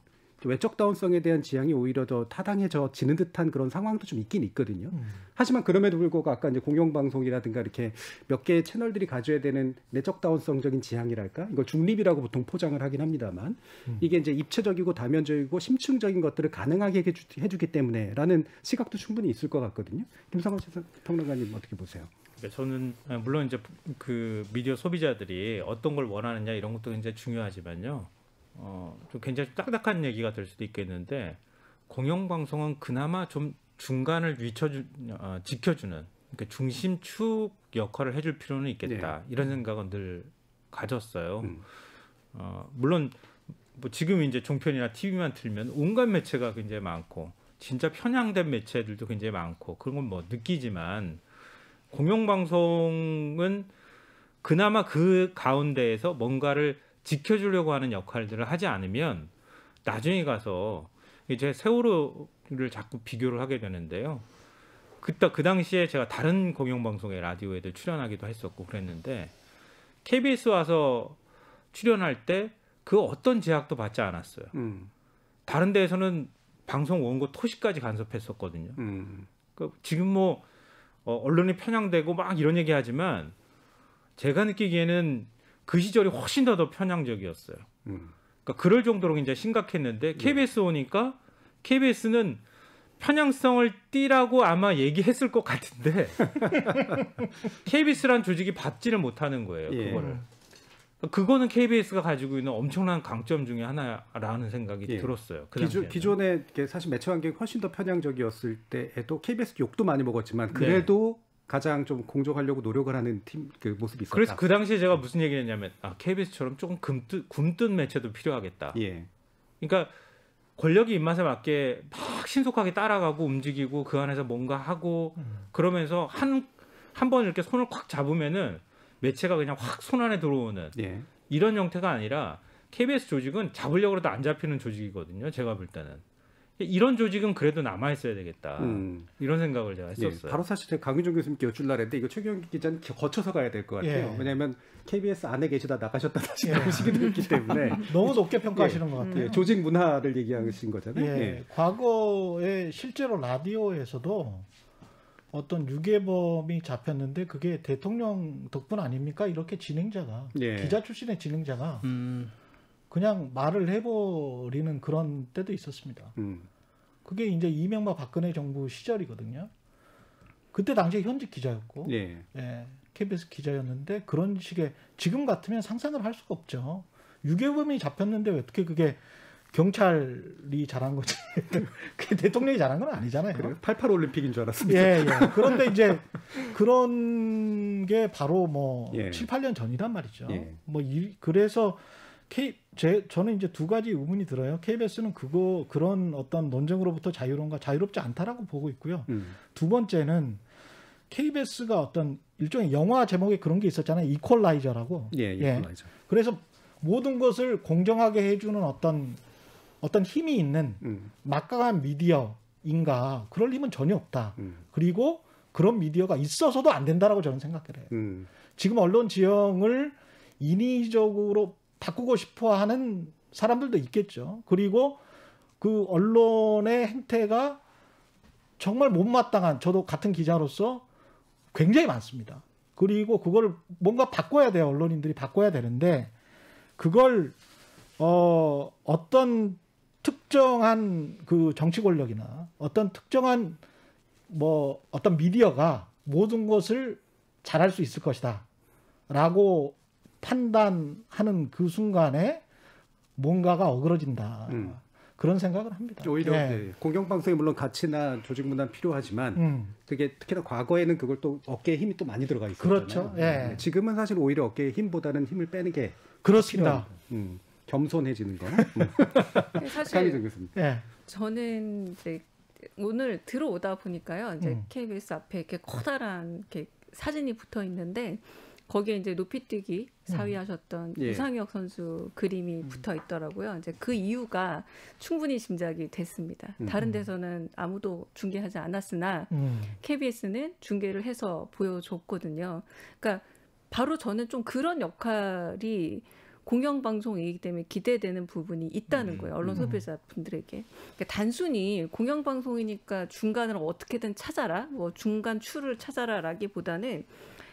외적 다운성에 대한 지향이 오히려 더 타당해져지는 듯한 그런 상황도 좀 있긴 있거든요. 하지만 그럼에도 불구하고 아까 이제 공영방송이라든가 이렇게 몇 개의 채널들이 가져야 되는 내적 다운성적인 지향이랄까? 이걸 중립이라고 보통 포장을 하긴 합니다만 이게 이제 입체적이고 다면적이고 심층적인 것들을 가능하게 해주기 때문에라는 시각도 충분히 있을 것 같거든요. 김상원 평론가님 어떻게 보세요? 저는 물론 이제 그 미디어 소비자들이 어떤 걸 원하느냐 이런 것도 굉장히 중요하지만요. 좀 굉장히 딱딱한 얘기가 될 수도 있겠는데 공영방송은 그나마 좀 중간을 지켜주는 그러니까 중심축 역할을 해줄 필요는 있겠다. 이런 생각은 늘 가졌어요. 물론 뭐 지금 이제 종편이나 TV만 틀면 온갖 매체가 굉장히 많고 진짜 편향된 매체들도 굉장히 많고 그런 건 뭐 느끼지만 공영방송은 그나마 그 가운데에서 뭔가를 지켜주려고 하는 역할들을 하지 않으면 나중에 가서 이제 세월호를 자꾸 비교를 하게 되는데요. 그 당시에 제가 다른 공영방송의 라디오에도 출연하기도 했었고 그랬는데 KBS 와서 출연할 때 그 어떤 제약도 받지 않았어요. 다른 데에서는 방송 원고 토시까지 간섭했었거든요. 그러니까 지금 뭐 언론이 편향되고 막 이런 얘기하지만 제가 느끼기에는 그 시절이 훨씬 더 편향적이었어요. 그러니까 그럴 정도로 굉장히 심각했는데 KBS 오니까 KBS는 편향성을 띠라고 아마 얘기했을 것 같은데 KBS란 조직이 받지를 못하는 거예요. 그거를. 그거는 KBS가 가지고 있는 엄청난 강점 중에 하나라는 생각이 들었어요. 그 기존에 사실 매체 환경이 훨씬 더 편향적이었을 때에도 KBS 욕도 많이 먹었지만 그래도 가장 좀 공정하려고 노력을 하는 팀 그 모습이 있었다. 그래서 그 당시에 제가 무슨 얘기를 했냐면 KBS처럼 조금 굼뜬 매체도 필요하겠다. 그러니까 권력이 입맛에 맞게 막 신속하게 따라가고 움직이고 그 안에서 뭔가 하고 그러면서 한 번 이렇게 손을 꽉 잡으면은 매체가 그냥 확 손 안에 들어오는 이런 형태가 아니라 KBS 조직은 잡으려고 해도 안 잡히는 조직이거든요. 제가 볼 때는. 이런 조직은 그래도 남아있어야 되겠다. 이런 생각을 제가 했었어요. 바로 사실 제가 강윤정 교수님께 여쭐라 했는데 이거 최경영 기자는 거쳐서 가야 될 것 같아요. 왜냐하면 KBS 안에 계시다 나가셨다 다시 나오시기도 했기 때문에 너무 높게 평가하시는 것 같아요. 조직 문화를 얘기하신 거잖아요. 과거에 실제로 라디오에서도 어떤 유괴범이 잡혔는데 그게 대통령 덕분 아닙니까? 이렇게 진행자가 기자 출신의 진행자가 그냥 말을 해버리는 그런 때도 있었습니다. 그게 이제 이명박 박근혜 정부 시절이거든요. 그때 당시에 현직 기자였고 KBS 기자였는데 그런 식의 지금 같으면 상상을 할 수가 없죠. 유괴범이 잡혔는데 어떻게 그게 경찰이 잘한 거지. 그게 대통령이 잘한 건 아니잖아요. 그래요? 88 올림픽인 줄 알았습니다. 그런데 이제 그런 게 바로 뭐 7, 8년 전이란 말이죠. 그래서 저는 이제 두 가지 의문이 들어요. KBS는 그런 어떤 논쟁으로부터 자유롭지 않다라고 보고 있고요. 두 번째는 KBS가 어떤 일종의 영화 제목에 그런 게 있었잖아요. 이퀄라이저라고. 이퀄라이저. 그래서 모든 것을 공정하게 해주는 어떤 힘이 있는 막강한 미디어인가 그럴 힘은 전혀 없다. 그리고 그런 미디어가 있어서도 안 된다라고 저는 생각을 해요. 지금 언론 지형을 인위적으로 바꾸고 싶어하는 사람들도 있겠죠. 그리고 그 언론의 행태가 정말 못마땅한 저도 같은 기자로서 굉장히 많습니다. 그리고 그걸 뭔가 바꿔야 돼요. 언론인들이 바꿔야 되는데 그걸 어떤 특정한 그 정치 권력이나 어떤 특정한 어떤 미디어가 모든 것을 잘할 수 있을 것이다라고 판단하는 그 순간에 뭔가가 어그러진다. 그런 생각을 합니다. 오히려 공영방송에 물론 가치나 조직 문화는 필요하지만 그게 특히나 과거에는 그걸 또 어깨에 힘이 또 많이 들어가 있었잖아요. 그렇죠. 지금은 사실 오히려 어깨에 힘보다는 힘을 빼는 게 그렇습니다. 겸손해지는 거. 사실 저는 이제 오늘 들어오다 보니까요. 이제 KBS 앞에 이렇게 커다란 이렇게 사진이 붙어 있는데 거기에 이제 높이뛰기 4위 하셨던 우상혁 선수 그림이 붙어 있더라고요. 이제 그 이유가 충분히 짐작이 됐습니다. 다른 데서는 아무도 중계하지 않았으나 KBS는 중계를 해서 보여줬거든요. 그러니까 바로 저는 좀 그런 역할이 공영방송이기 때문에 기대되는 부분이 있다는 거예요. 언론 소비자분들에게. 그러니까 단순히 공영방송이니까 중간을 어떻게든 찾아라, 중간 추를 찾아라라기보다는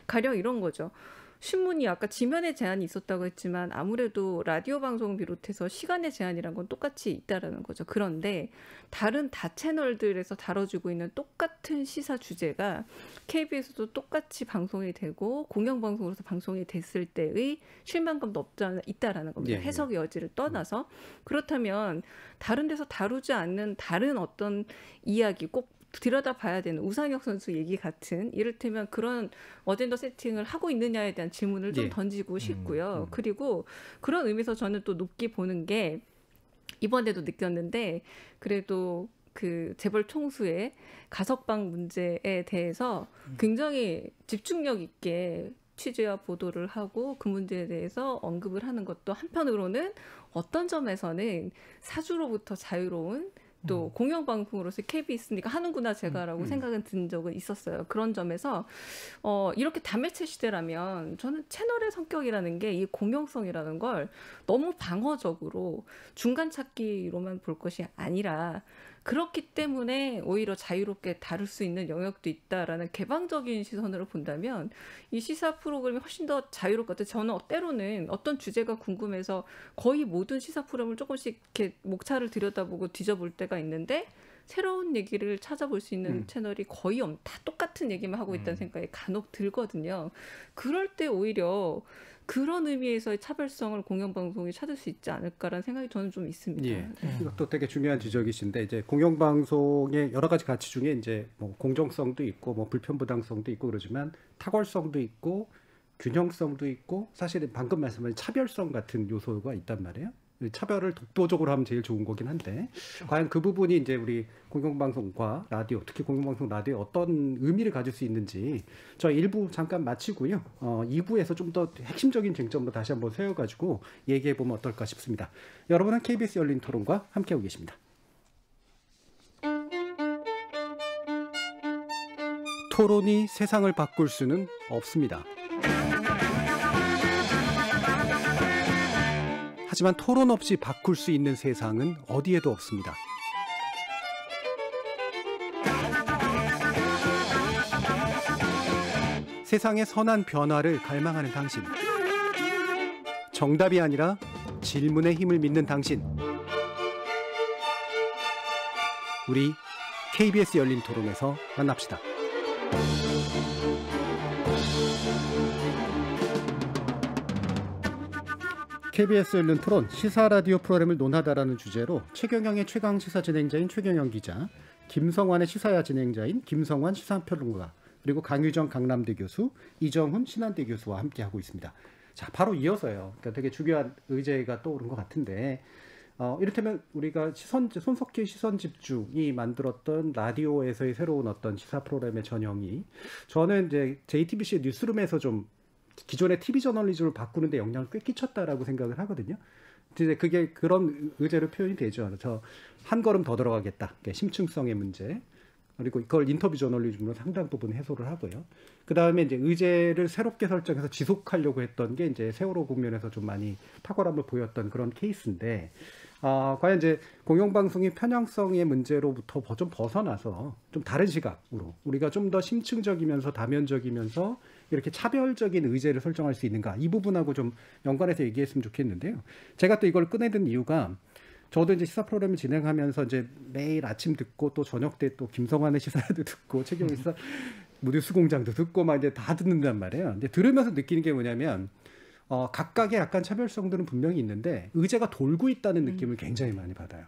가령 이런 거죠. 신문이 아까 지면에 제한이 있었다고 했지만 아무래도 라디오 방송 비롯해서 시간의 제한이란 건 똑같이 있다라는 거죠. 그런데 다른 채널들에서 다뤄지고 있는 똑같은 시사 주제가 KBS도 똑같이 방송이 되고 공영방송으로서 방송이 됐을 때의 실망감도 있다라는 겁니다. 해석 여지를 떠나서. 그렇다면 다른 데서 다루지 않는 다른 어떤 이야기 꼭 들여다봐야 되는 우상혁 선수 얘기 같은 이를테면 그런 어젠더 세팅을 하고 있느냐에 대한 질문을 좀 던지고 싶고요. 그리고 그런 의미에서 저는 또 높게 보는 게 이번에도 느꼈는데 그래도 그 재벌 총수의 가석방 문제에 대해서 굉장히 집중력 있게 취재와 보도를 하고 그 문제에 대해서 언급을 하는 것도 한편으로는 어떤 점에서는 사주로부터 자유로운 또 공영방송으로서 KBS니까 하는구나 제가라고 생각은 든 적은 있었어요. 그런 점에서 이렇게 다매체 시대라면 저는 채널의 성격이라는 게 이 공영성이라는 걸 너무 방어적으로 중간 찾기로만 볼 것이 아니라 그렇기 때문에 오히려 자유롭게 다룰 수 있는 영역도 있다라는 개방적인 시선으로 본다면 이 시사 프로그램이 훨씬 더 자유로울 것 같아요. 저는 때로는 어떤 주제가 궁금해서 거의 모든 시사 프로그램을 조금씩 이렇게 목차를 들여다보고 뒤져볼 때가 있는데 새로운 얘기를 찾아볼 수 있는 채널이 거의 다 똑같은 얘기만 하고 있다는 생각이 간혹 들거든요. 그럴 때 오히려 그런 의미에서의 차별성을 공영방송이 찾을 수 있지 않을까라는 생각이 저는 좀 있습니다. 예. 이것도 되게 중요한 지적이신데 이제 공영방송의 여러 가지 가치 중에 이제 뭐 공정성도 있고 뭐 불편부당성도 있고 그러지만 탁월성도 있고 균형성도 있고 사실은 방금 말씀하신 차별성 같은 요소가 있단 말이에요. 차별을 독보적으로 하면 제일 좋은 거긴 한데 과연 그 부분이 이제 우리 공영방송과 라디오, 특히 공영방송 라디오에 어떤 의미를 가질 수 있는지 저 1부 잠깐 마치고요. 2부에서 좀 더 핵심적인 쟁점으로 다시 한번 세워가지고 얘기해보면 어떨까 싶습니다. 여러분은 KBS 열린 토론과 함께하고 계십니다. 토론이 세상을 바꿀 수는 없습니다. 하지만 토론 없이 바꿀 수 있는 세상은 어디에도 없습니다. 세상의 선한 변화를 갈망하는 당신. 정답이 아니라 질문의 힘을 믿는 당신. 우리 KBS 열린 토론에서 만납시다. KBS 열린 토론 시사 라디오 프로그램을 논하다라는 주제로 최경영의 최강 시사 진행자인 최경영 기자, 김성환의 시사야 진행자인 김성환 시사평론가, 그리고 강유정 강남대 교수, 이정훈 신한대 교수와 함께하고 있습니다. 자, 바로 이어서요. 그러니까 되게 중요한 의제가 떠오른 것 같은데 이를테면 우리가 손석희 시선집중이 만들었던 라디오에서의 새로운 어떤 시사 프로그램의 전형이 저는 이제 JTBC의 뉴스룸에서 좀 기존의 TV 저널리즘을 바꾸는 데 영향을 꽤 끼쳤다라고 생각을 하거든요. 이제 그게 그런 의제로 표현이 되죠. 저 한 걸음 더 들어가겠다. 심층성의 문제. 그리고 그걸 인터뷰 저널리즘으로 상당 부분 해소를 하고요. 그 다음에 이제 의제를 새롭게 설정해서 지속하려고 했던 게 이제 세월호 국면에서 좀 많이 탁월함을 보였던 그런 케이스인데, 과연 이제 공영방송의 편향성의 문제로부터 좀 벗어나서 좀 다른 시각으로 우리가 좀 더 심층적이면서 다면적이면서 이렇게 차별적인 의제를 설정할 수 있는가, 이 부분하고 좀 연관해서 얘기했으면 좋겠는데요. 제가 또 이걸 꺼내든 이유가 저도 이제 시사 프로그램을 진행하면서 이제 매일 아침 듣고 또 저녁 때 또 김성환의 시사도 듣고 최경영 시사 뉴스공장도 듣고 막 이제 다 듣는단 말이에요. 근데 들으면서 느끼는 게 뭐냐면 각각의 약간 차별성들은 분명히 있는데 의제가 돌고 있다는 느낌을 굉장히 많이 받아요.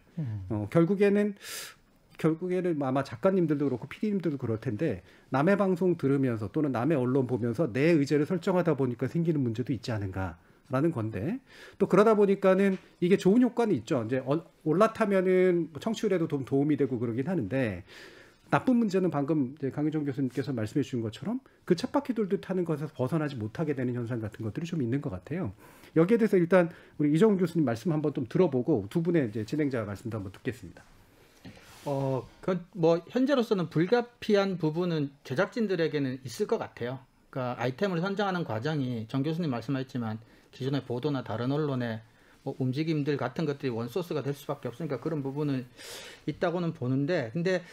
결국에는 아마 작가님들도 그렇고 PD님들도 그럴 텐데 남의 방송 들으면서 또는 남의 언론 보면서 내 의제를 설정하다 보니까 생기는 문제도 있지 않은가라는 건데, 또 그러다 보니까는 이게 좋은 효과는 있죠. 이제 올라타면은 청취율에도 좀 도움이 되고 그러긴 하는데, 나쁜 문제는 방금 이제 강유정 교수님께서 말씀해 주신 것처럼 그 쳇바퀴 돌듯 하는 것에서 벗어나지 못하게 되는 현상 같은 것들이 좀 있는 것 같아요. 여기에 대해서 일단 우리 이정훈 교수님 말씀 한번 좀 들어보고 두 분의 이제 진행자 말씀도 한번 듣겠습니다. 그건 뭐 현재로서는 불가피한 부분은 제작진들에게는 있을 것 같아요. 그러니까 아이템을 선정하는 과정이 정 교수님 말씀하셨지만 기존의 보도나 다른 언론의 뭐 움직임들 같은 것들이 원소스가 될 수밖에 없으니까 그런 부분은 있다고는 보는데, 근데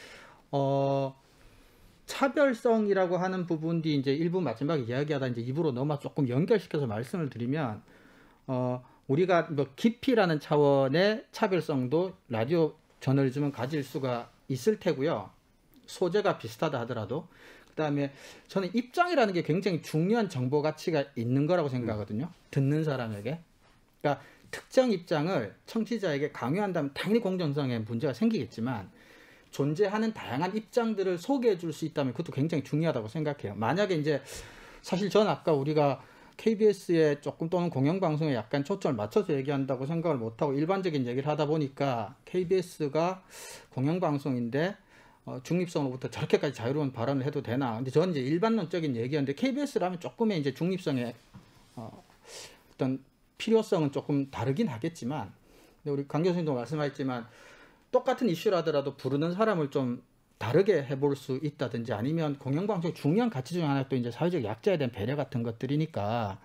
차별성이라고 하는 부분이 이제 일부 마지막에 이야기하다 이제 입으로 넘어 조금 연결시켜서 말씀을 드리면, 우리가 뭐 깊이라는 차원의 차별성도 라디오 저널리즘은 가질 수가 있을 테고요. 소재가 비슷하다 하더라도. 그다음에 저는 입장이라는 게 굉장히 중요한 정보 가치가 있는 거라고 생각하거든요. 듣는 사람에게. 그러니까 특정 입장을 청취자에게 강요한다면 당연히 공정성에 문제가 생기겠지만, 존재하는 다양한 입장들을 소개해 줄 수 있다면 그것도 굉장히 중요하다고 생각해요. 만약에 이제 사실 저는 아까 우리가 KBS에 조금 또는 공영방송에 약간 초점을 맞춰서 얘기한다고 생각을 못하고 일반적인 얘기를 하다 보니까 KBS가 공영방송인데 중립성으로부터 저렇게까지 자유로운 발언을 해도 되나. 근데 저는 이제 일반론적인 얘기였는데 KBS라면 조금의 이제 중립성의 어떤 필요성은 조금 다르긴 하겠지만, 근데 우리 강 교수님도 말씀하셨지만 똑같은 이슈라더라도 부르는 사람을 좀 다르게 해볼 수 있다든지 아니면 공영방송의 중요한 가치 중에 하나 또 이제 사회적 약자에 대한 배려 같은 것들이니까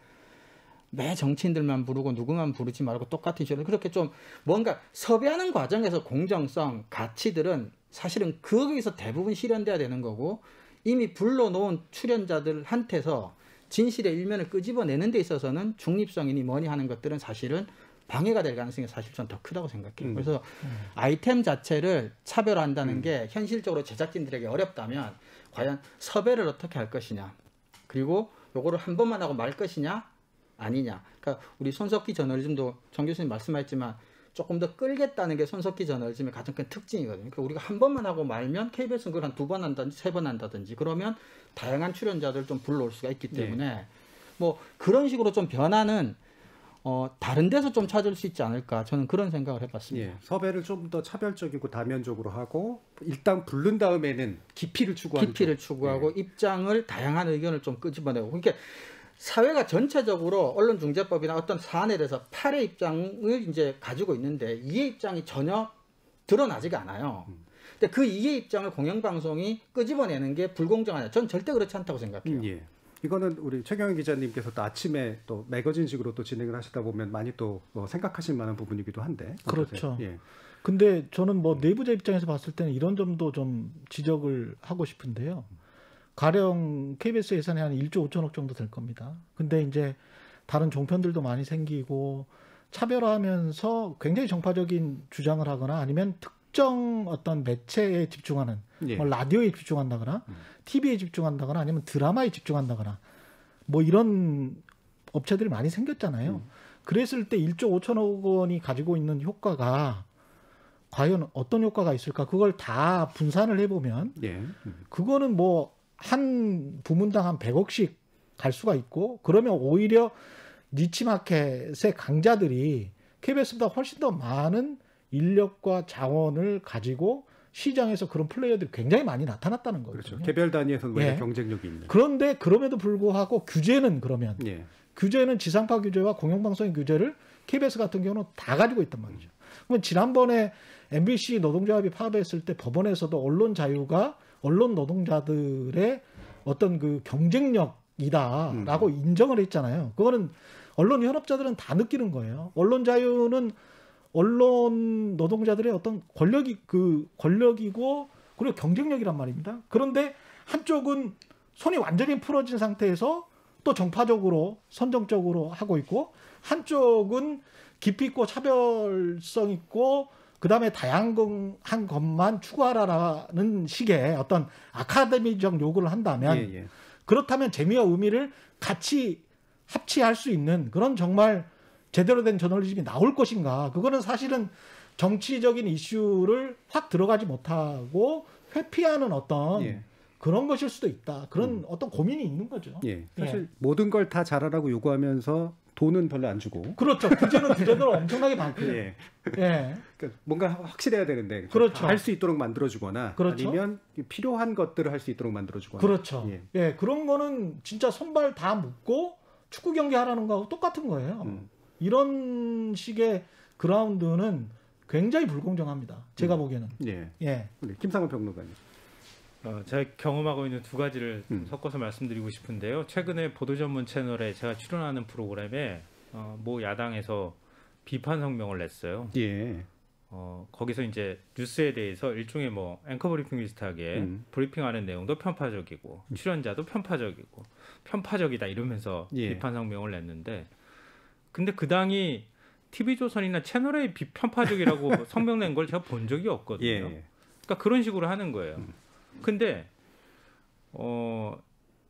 매 정치인들만 부르고 누구만 부르지 말고 똑같은 이슈를 그렇게 좀 뭔가 섭외하는 과정에서 공정성, 가치들은 사실은 거기서 대부분 실현돼야 되는 거고 이미 불러놓은 출연자들한테서 진실의 일면을 끄집어내는 데 있어서는 중립성이니 뭐니 하는 것들은 사실은 방해가 될 가능성이 사실 좀 더 크다고 생각해요. 그래서 아이템 자체를 차별화한다는 게 현실적으로 제작진들에게 어렵다면 과연 섭외를 어떻게 할 것이냐 그리고 요거를 한 번만 하고 말 것이냐 아니냐. 그러니까 우리 손석희 저널리즘도 정 교수님 말씀하셨지만 조금 더 끌겠다는 게 손석희 저널리즘의 가장 큰 특징이거든요. 그러니까 우리가 한 번만 하고 말면 KBS는 그걸 한 2번 한다든지 3번 한다든지 그러면 다양한 출연자들 좀 불러올 수가 있기 때문에 뭐 그런 식으로 좀 변화는 다른 데서 좀 찾을 수 있지 않을까 저는 그런 생각을 해봤습니다. 예, 섭외를 좀 더 차별적이고 다면적으로 하고 일단 부른 다음에는 깊이를 추구하고 입장을 다양한 의견을 좀 끄집어내고 그러니까 사회가 전체적으로 언론중재법이나 어떤 사안에 대해서 8의 입장을 이제 가지고 있는데 2의 입장이 전혀 드러나지가 않아요. 근데 그 2의 입장을 공영방송이 끄집어내는 게 불공정하냐? 전 절대 그렇지 않다고 생각해요. 예. 이거는 우리 최경영 기자님께서 또 아침에 또 매거진식으로 또 진행을 하시다 보면 많이 또 생각하실 만한 부분이기도 한데. 그렇죠. 예. 근데 저는 뭐 내부자 입장에서 봤을 때는 이런 점도 좀 지적을 하고 싶은데요. 가령 KBS 예산이 한 1조 5천억 정도 될 겁니다. 근데 이제 다른 종편들도 많이 생기고 차별화하면서 굉장히 정파적인 주장을 하거나 아니면 특정 어떤 매체에 집중하는 뭐 라디오에 집중한다거나 TV에 집중한다거나 아니면 드라마에 집중한다거나 뭐 이런 업체들이 많이 생겼잖아요. 그랬을 때 1조 5천억 원이 가지고 있는 효과가 과연 어떤 효과가 있을까? 그걸 다 분산을 해보면 그거는 뭐 한 부문당 한 100억씩 갈 수가 있고 그러면 오히려 니치마켓의 강자들이 KBS보다 훨씬 더 많은 인력과 자원을 가지고 시장에서 그런 플레이어들이 굉장히 많이 나타났다는 거죠. 그렇죠. 개별 단위에서는 왜 경쟁력이 있는. 그런데 그럼에도 불구하고 규제는 그러면 규제는 지상파 규제와 공영방송의 규제를 KBS 같은 경우는 다 가지고 있단 말이죠. 그러면 지난번에 MBC 노동조합이 파업했을 때 법원에서도 언론 자유가 언론 노동자들의 어떤 그 경쟁력이다라고 인정을 했잖아요. 그거는 언론 현업자들은 다 느끼는 거예요. 언론 자유는 언론 노동자들의 어떤 권력이고 그리고 경쟁력이란 말입니다. 그런데 한쪽은 손이 완전히 풀어진 상태에서 또 정파적으로 선정적으로 하고 있고 한쪽은 깊이 있고 차별성 있고 그다음에 다양한 것만 추구하라는 식의 어떤 아카데미적 요구를 한다면 그렇다면 재미와 의미를 같이 합치할 수 있는 그런 정말 제대로 된 저널리즘이 나올 것인가. 그거는 사실은 정치적인 이슈를 확 들어가지 못하고 회피하는 어떤 그런 것일 수도 있다. 그런 어떤 고민이 있는 거죠. 사실 모든 걸 다 잘하라고 요구하면서 돈은 별로 안 주고. 그렇죠. 규제는 엄청나게 많고요. 그러니까 뭔가 확실해야 되는데 그렇죠. 할 수 있도록 만들어주거나 그렇죠. 아니면 필요한 것들을 할 수 있도록 만들어주거나. 그렇죠. 그런 거는 진짜 손발 다 묶고 축구 경기 하라는 거하고 똑같은 거예요. 이런 식의 그라운드는 굉장히 불공정합니다. 제가 보기에는. 김상훈 평론가님. 제가 경험하고 있는 두 가지를 섞어서 말씀드리고 싶은데요. 최근에 보도 전문 채널에 제가 출연하는 프로그램에 모 야당에서 비판 성명을 냈어요. 거기서 이제 뉴스에 대해서 일종의 뭐 앵커 브리핑 비슷하게 브리핑하는 내용도 편파적이고 출연자도 편파적이다 이러면서 비판 성명을 냈는데 근데 그 당이 TV조선이나 채널A 편파적이라고 성명 낸 걸 제가 본 적이 없거든요. 그러니까 그런 식으로 하는 거예요. 근데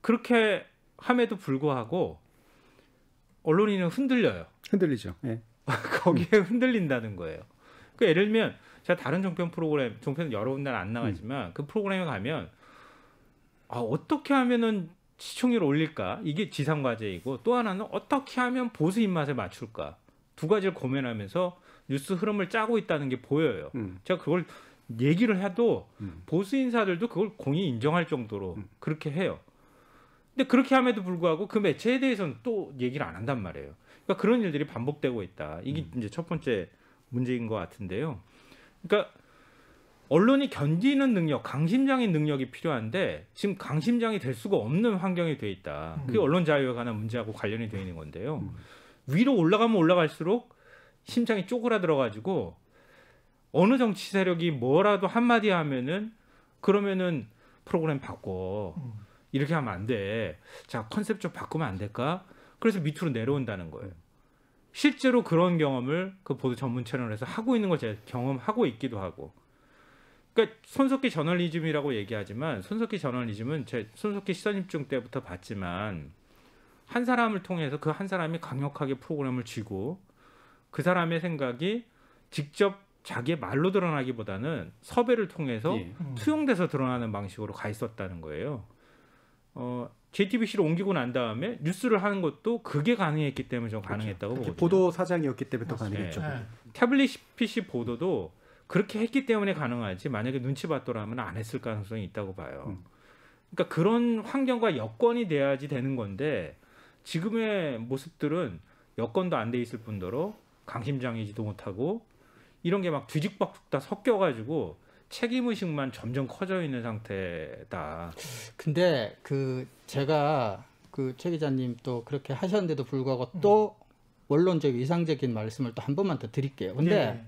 그렇게 함에도 불구하고 언론인은 흔들리죠. 거기에 흔들린다는 거예요. 그 예를 들면 제가 다른 종편 여러 군데는 안 나가지만 그 프로그램에 가면 어떻게 하면은 시청률을 올릴까? 이게 지상 과제이고 또 하나는 어떻게 하면 보수 입맛에 맞출까? 두 가지를 고민하면서 뉴스 흐름을 짜고 있다는 게 보여요. 제가 그걸 얘기를 해도 보수 인사들도 그걸 공히 인정할 정도로 그렇게 해요. 근데 그렇게 함에도 불구하고 그 매체에 대해서는 또 얘기를 안 한단 말이에요. 그러니까 그런 일들이 반복되고 있다. 이게 이제 첫 번째 문제인 것 같은데요. 그러니까 언론이 견디는 능력, 강심장의 능력이 필요한데 지금 강심장이 될 수가 없는 환경이 돼 있다. 그게 언론 자유에 관한 문제하고 관련이 되어 있는 건데요. 위로 올라가면 올라갈수록 심장이 쪼그라들어가지고 어느 정치 세력이 뭐라도 한마디 하면은 그러면은 프로그램 바꿔. 이렇게 하면 안 돼. 자, 컨셉 좀 바꾸면 안 될까? 그래서 밑으로 내려온다는 거예요. 실제로 그런 경험을 그 보도 전문 채널에서 하고 있는 걸 제가 경험하고 있기도 하고. 그러니까 손석희 저널리즘이라고 얘기하지만 손석희 저널리즘은 제 손석희 시선집중 때부터 봤지만 한 사람을 통해서 그 한 사람이 강력하게 프로그램을 쥐고 그 사람의 생각이 직접 자기의 말로 드러나기보다는 섭외를 통해서 투영돼서 드러나는 방식으로 가 있었다는 거예요. JTBC로 옮기고 난 다음에 뉴스를 하는 것도 그게 가능했기 때문에 좀 가능했다고 보거든요. 보도 사장이었기 때문에 또 가능했죠. 네. 태블릿 PC 보도도 그렇게 했기 때문에 가능하지 만약에 눈치 봤더라면 안 했을 가능성이 있다고 봐요. 그러니까 그런 환경과 여건이 돼야지 되는 건데 지금의 모습들은 여건도 안 돼 있을 뿐더러 강심장이지도 못하고 이런 게 막 뒤죽박죽 다 섞여가지고 책임의식만 점점 커져 있는 상태다. 근데 그 제가 그 최 기자님 또 그렇게 하셨는데도 불구하고 또 원론적 이상적인 말씀을 또 한 번만 더 드릴게요. 근데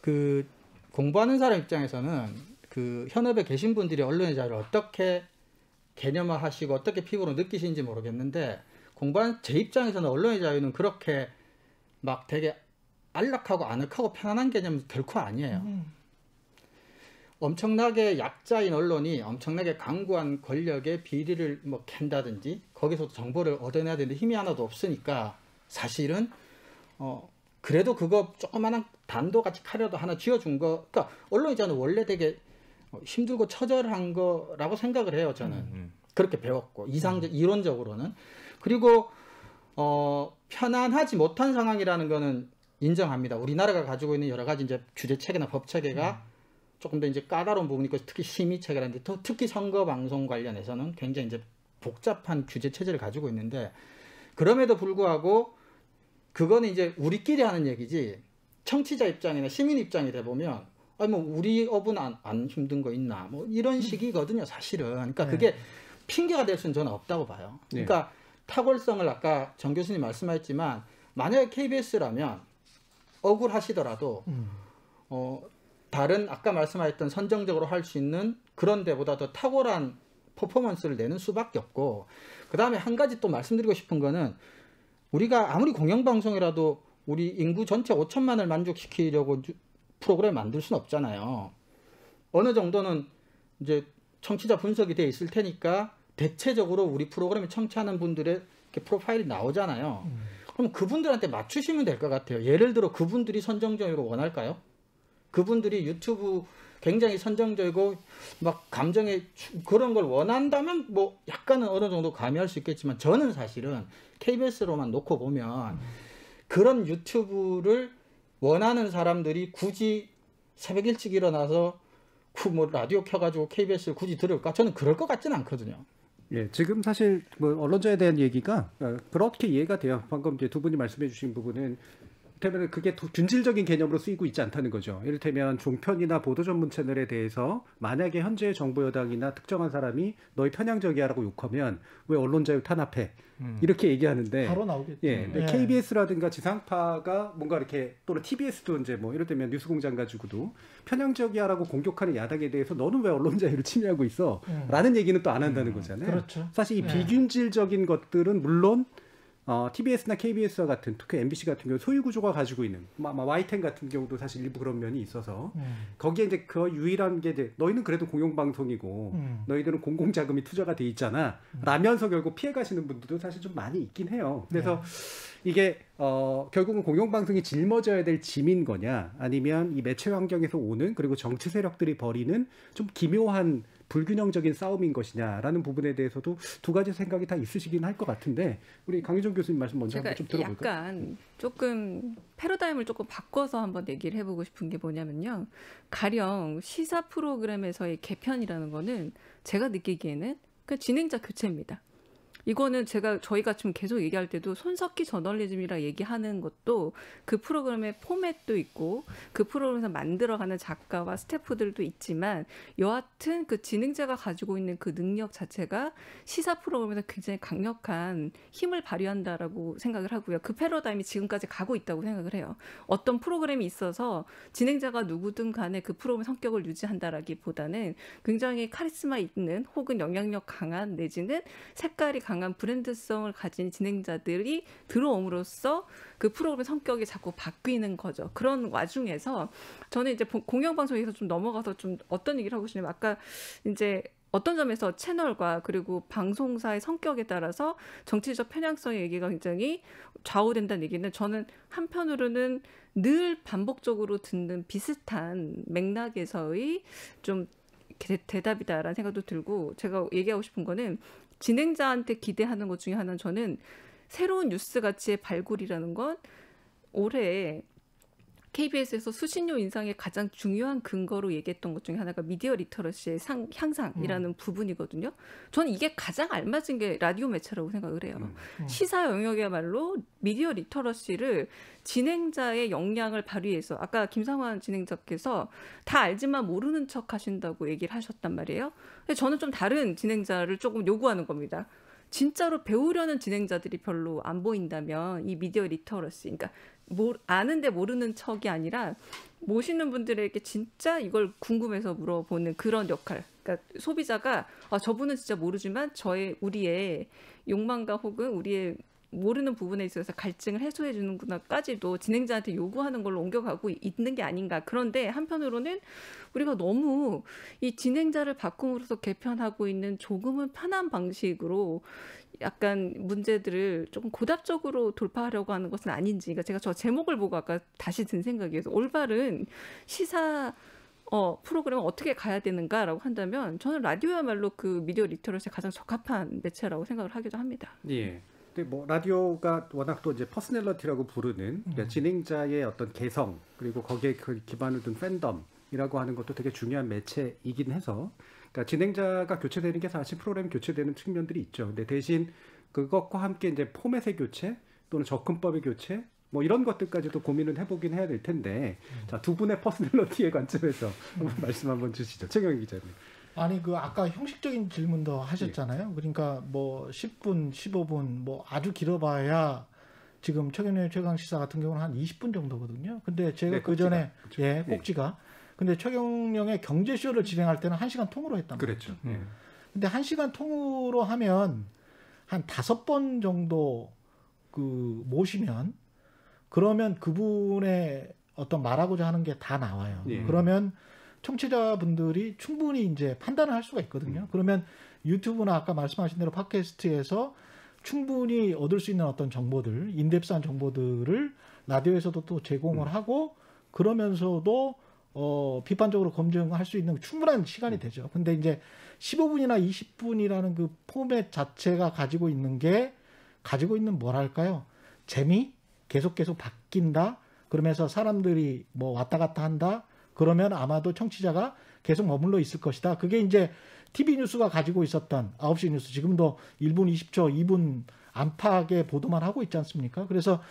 그 공부하는 사람 입장에서는 그 현업에 계신 분들이 언론의 자유를 어떻게 개념화하시고 어떻게 피부로 느끼시는지 모르겠는데 공부한 제 입장에서는 언론의 자유는 그렇게 막 되게 안락하고 아늑하고 편안한 개념은 결코 아니에요. 엄청나게 약자인 언론이 엄청나게 강구한 권력의 비리를 뭐 캔다든지 거기서도 정보를 얻어내야 되는데 힘이 하나도 없으니까 사실은 그래도 그거 조그마한 단도같이 카려도 하나 쥐어준 거, 그러니까 언론이 저는 원래 되게 힘들고 처절한 거라고 생각을 해요. 저는 그렇게 배웠고 이론적으로는. 그리고 편안하지 못한 상황이라는 거는 인정합니다. 우리나라가 가지고 있는 여러 가지 이제 규제 체계나 법 체계가 조금 더 이제 까다로운 부분이 있고 특히 심의 체계라는데 특히 선거 방송 관련해서는 굉장히 이제 복잡한 규제 체제를 가지고 있는데 그럼에도 불구하고 그거는 이제 우리끼리 하는 얘기지 청취자 입장이나 시민 입장이 돼 보면 아니 뭐 우리 업은 안 힘든 거 있나 뭐 이런 식이거든요 사실은. 그러니까 그게 핑계가 될 수는 저는 없다고 봐요. 그러니까 탁월성을 아까 정 교수님 말씀하셨지만 만약에 KBS라면 억울하시더라도 다른 아까 말씀하셨던 선정적으로 할 수 있는 그런 데보다 더 탁월한 퍼포먼스를 내는 수밖에 없고 그 다음에 한 가지 또 말씀드리고 싶은 거는 우리가 아무리 공영방송이라도 우리 인구 전체 5천만을 만족시키려고 프로그램 만들 수는 없잖아요. 어느 정도는 이제 청취자 분석이 돼 있을 테니까 대체적으로 우리 프로그램을 청취하는 분들의 이렇게 프로파일이 나오잖아요. 그럼 그분들한테 맞추시면 될 것 같아요. 예를 들어 그분들이 선정적으로 원할까요? 그분들이 유튜브 굉장히 선정적이고 막 감정에 그런 걸 원한다면 뭐 약간은 어느 정도 가미할 수 있겠지만 저는 사실은 KBS로만 놓고 보면 그런 유튜브를 원하는 사람들이 굳이 새벽 일찍 일어나서 뭐 라디오 켜가지고 KBS를 굳이 들을까? 저는 그럴 것 같지는 않거든요. 예, 지금 사실 뭐 언론자에 대한 얘기가 그렇게 이해가 돼요. 방금 이제 두 분이 말씀해주신 부분은 이를테면 그게 균질적인 개념으로 쓰이고 있지 않다는 거죠. 이를테면 종편이나 보도 전문 채널에 대해서 만약에 현재 정부 여당이나 특정한 사람이 너희 편향적이야라고 욕하면 왜 언론자유 탄압해? 이렇게 얘기하는데 바로 나오겠죠. 예, 예. KBS라든가 지상파가 뭔가 이렇게 또는 TBS도 이제 뭐 이를테면 뉴스공장 가지고도 편향적이야라고 공격하는 야당에 대해서 너는 왜 언론자유를 침해하고 있어? 라는 얘기는 또 안 한다는 거잖아요. 그렇죠. 사실 이 비균질적인 것들은 물론 TBS나 KBS와 같은 특히 MBC 같은 경우 소유 구조가 가지고 있는 Y10 같은 경우도 사실 일부 그런 면이 있어서 거기에 이제 그 유일한 게 너희는 그래도 공영방송이고 너희들은 공공자금이 투자가 돼 있잖아 라면서 결국 피해 가시는 분들도 사실 좀 많이 있긴 해요. 그래서 이게 결국은 공영방송이 짊어져야 될 짐인 거냐 아니면 이 매체 환경에서 오는 그리고 정치 세력들이 벌이는 좀 기묘한 불균형적인 싸움인 것이냐라는 부분에 대해서도 두 가지 생각이 다 있으시긴 할 것 같은데 우리 강유정 교수님 말씀 먼저 한번 좀 들어볼까요? 약간 조금 패러다임을 조금 바꿔서 한번 얘기를 해보고 싶은 게 뭐냐면요. 가령 시사 프로그램에서의 개편이라는 거는 제가 느끼기에는 그 진행자 교체입니다. 이거는 저희가 지금 계속 얘기할 때도 손석희 저널리즘이라 얘기하는 것도 그 프로그램의 포맷도 있고 그 프로그램에서 만들어가는 작가와 스태프들도 있지만 여하튼 그 진행자가 가지고 있는 그 능력 자체가 시사 프로그램에서 굉장히 강력한 힘을 발휘한다라고 생각을 하고요. 그 패러다임이 지금까지 가고 있다고 생각을 해요. 어떤 프로그램이 있어서 진행자가 누구든 간에 그 프로그램 성격을 유지한다라기보다는 굉장히 카리스마 있는 혹은 영향력 강한 내지는 색깔이 강한 브랜드성을 가진 진행자들이 들어옴으로써 그 프로그램 성격이 자꾸 바뀌는 거죠. 그런 와중에서 저는 이제 공영방송에서 좀 넘어가서 좀 어떤 얘기를 하고 싶냐면 아까 이제 어떤 점에서 채널과 그리고 방송사의 성격에 따라서 정치적 편향성의 얘기가 굉장히 좌우된다는 얘기는 저는 한편으로는 늘 반복적으로 듣는 비슷한 맥락에서의 좀 대답이다라는 생각도 들고 제가 얘기하고 싶은 거는 진행자한테 기대하는 것 중에 하나는 저는 새로운 뉴스 가치의 발굴이라는 건 올해 KBS에서 수신료 인상의 가장 중요한 근거로 얘기했던 것 중에 하나가 미디어 리터러시의 향상이라는 부분이거든요. 저는 이게 가장 알맞은 게 라디오 매체라고 생각을 해요. 시사 영역이야말로 미디어 리터러시를 진행자의 역량을 발휘해서 아까 김상환 진행자께서 다 알지만 모르는 척 하신다고 얘기를 하셨단 말이에요. 근데 저는 좀 다른 진행자를 조금 요구하는 겁니다. 진짜로 배우려는 진행자들이 별로 안 보인다면 이 미디어 리터러시, 그러니까 아는데 모르는 척이 아니라 모시는 분들에게 진짜 이걸 궁금해서 물어보는 그런 역할. 그러니까 소비자가 저분은 진짜 모르지만 우리의 욕망과 혹은 우리의 모르는 부분에 있어서 갈증을 해소해 주는구나까지도 진행자한테 요구하는 걸로 옮겨가고 있는 게 아닌가. 그런데 한편으로는 우리가 너무 이 진행자를 바꿈으로써 개편하고 있는 조금은 편한 방식으로 약간 문제들을 조금 고답적으로 돌파하려고 하는 것은 아닌지. 그러니까 제가 저 제목을 보고 아까 다시 든 생각이어서 올바른 시사 프로그램은 어떻게 가야 되는가라고 한다면 저는 라디오야말로 그 미디어 리터러시에 가장 적합한 매체라고 생각을 하기도 합니다. 예. 근데 뭐 라디오가 워낙 또 이제 퍼스널리티라고 부르는 그러니까 진행자의 어떤 개성 그리고 거기에 그 기반을 둔 팬덤이라고 하는 것도 되게 중요한 매체이긴 해서 그러니까 진행자가 교체되는 게 사실 프로그램이 교체되는 측면들이 있죠. 근데 대신 그것과 함께 이제 포맷의 교체 또는 접근법의 교체 뭐 이런 것들까지도 고민을 해보긴 해야 될 텐데 자, 두 분의 퍼스널리티의 관점에서 한번 말씀 한번 주시죠. 최경희 기자님. 아니 그 아까 형식적인 질문도 하셨잖아요. 그러니까 뭐 10분, 15분 뭐 아주 길어봐야 지금 최경영의 최강 시사 같은 경우는 한 20분 정도거든요. 근데 제가 그 전에 꼭지가 근데 최경영의 경제쇼를 진행할 때는 1시간 통으로 했단 말이죠. 그랬죠. 근데 1시간 통으로 하면 한 5번 정도 그 모시면 그러면 그분의 어떤 말하고자 하는 게 다 나와요. 그러면 청취자분들이 충분히 이제 판단을 할 수가 있거든요. 그러면 유튜브나 아까 말씀하신 대로 팟캐스트에서 충분히 얻을 수 있는 어떤 정보들, 인덱스한 정보들을 라디오에서도 또 제공을 하고 그러면서도 비판적으로 검증할 수 있는 충분한 시간이 되죠. 근데 이제 15분이나 20분이라는 그 포맷 자체가 가지고 있는 뭐랄까요? 재미? 계속 바뀐다? 그러면서 사람들이 뭐 왔다 갔다 한다? 그러면 아마도 청취자가 계속 머물러 있을 것이다. 그게 이제 TV 뉴스가 가지고 있었던 9시 뉴스 지금도 1분 20초, 2분 안팎의 보도만 하고 있지 않습니까? 그래서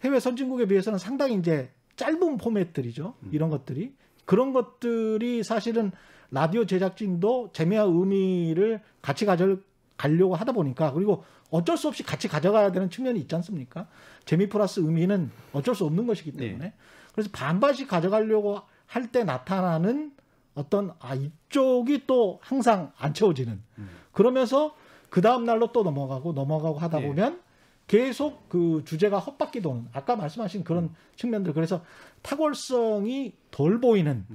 해외 선진국에 비해서는 상당히 이제 짧은 포맷들이죠. 이런 것들이. 그런 것들이 사실은 라디오 제작진도 재미와 의미를 같이 가져가려고 하다 보니까 그리고 어쩔 수 없이 같이 가져가야 되는 측면이 있지 않습니까? 재미 플러스 의미는 어쩔 수 없는 것이기 때문에. 그래서 반반씩 가져가려고 할 때 나타나는 어떤 이쪽이 또 항상 안 채워지는 그러면서 그 다음 날로 또 넘어가고 하다 보면 계속 그 주제가 헛바퀴 도는 아까 말씀하신 그런 측면들 그래서 탁월성이 덜 보이는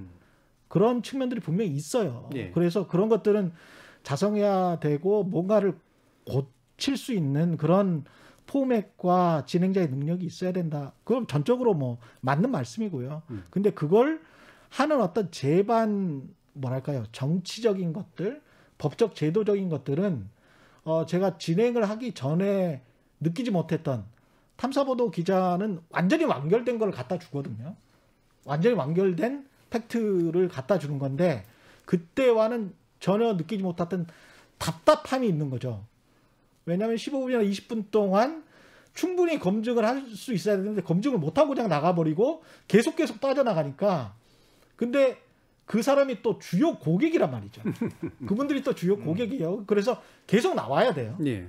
그런 측면들이 분명히 있어요. 그래서 그런 것들은 자성해야 되고 뭔가를 고칠 수 있는 그런 포맷과 진행자의 능력이 있어야 된다. 그건 전적으로 뭐 맞는 말씀이고요. 근데 그걸 하는 어떤 뭐랄까요, 정치적인 것들, 법적 제도적인 것들은 제가 진행을 하기 전에 느끼지 못했던 탐사보도 기자는 완전히 완결된 걸 갖다 주거든요. 완전히 완결된 팩트를 갖다 주는 건데 그때와는 전혀 느끼지 못했던 답답함이 있는 거죠. 왜냐하면 15분이나 20분 동안 충분히 검증을 할 수 있어야 되는데 검증을 못하고 그냥 나가버리고 계속 빠져나가니까. 근데 그 사람이 또 주요 고객이란 말이죠. 그분들이 또 주요 고객이에요. 그래서 계속 나와야 돼요. 예.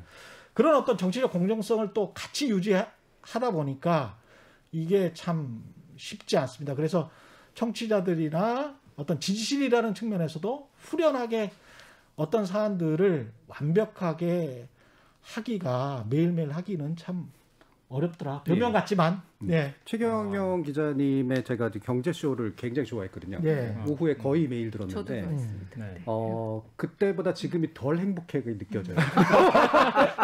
그런 어떤 정치적 공정성을 또 같이 유지하다 보니까 이게 참 쉽지 않습니다. 그래서 청취자들이나 어떤 지지실이라는 측면에서도 후련하게 어떤 사안들을 완벽하게 하기가 매일매일 하기는 참 어렵더라. 변명 같지만. 네. 최경영 기자님의 제가 경제쇼를 굉장히 좋아했거든요. 네. 오후에 거의 매일 들었는데 그때보다 지금이 덜 행복해 느껴져요.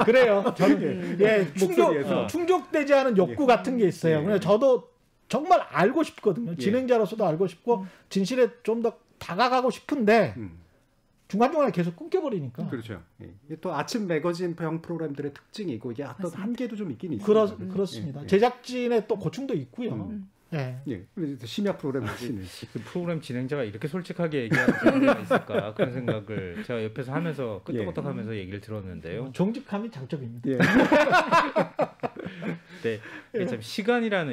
그래요. 저는 충족되지 않은 욕구 같은 게 있어요. 그래서 저도 정말 알고 싶거든요. 진행자로서도 알고 싶고 진실에 좀 더 다가가고 싶은데 중간중간에 계속 끊겨버리니까. 그렇죠. 이게 또 아침 매거진형 프로그램들의 특징이고 이게 어떤 한계도 좀 있긴 있어요. 그렇습니다. 제작진의 또 고충도 있고요. 심야 프로그램 하시는 프로그램 진행자가 이렇게 솔직하게 얘기하는 진행자가 있을까 그런 생각을 제가 옆에서 하면서 끄떡끄떡하면서 얘기를 들었는데요. 정직함이 장점입니다. 네, 참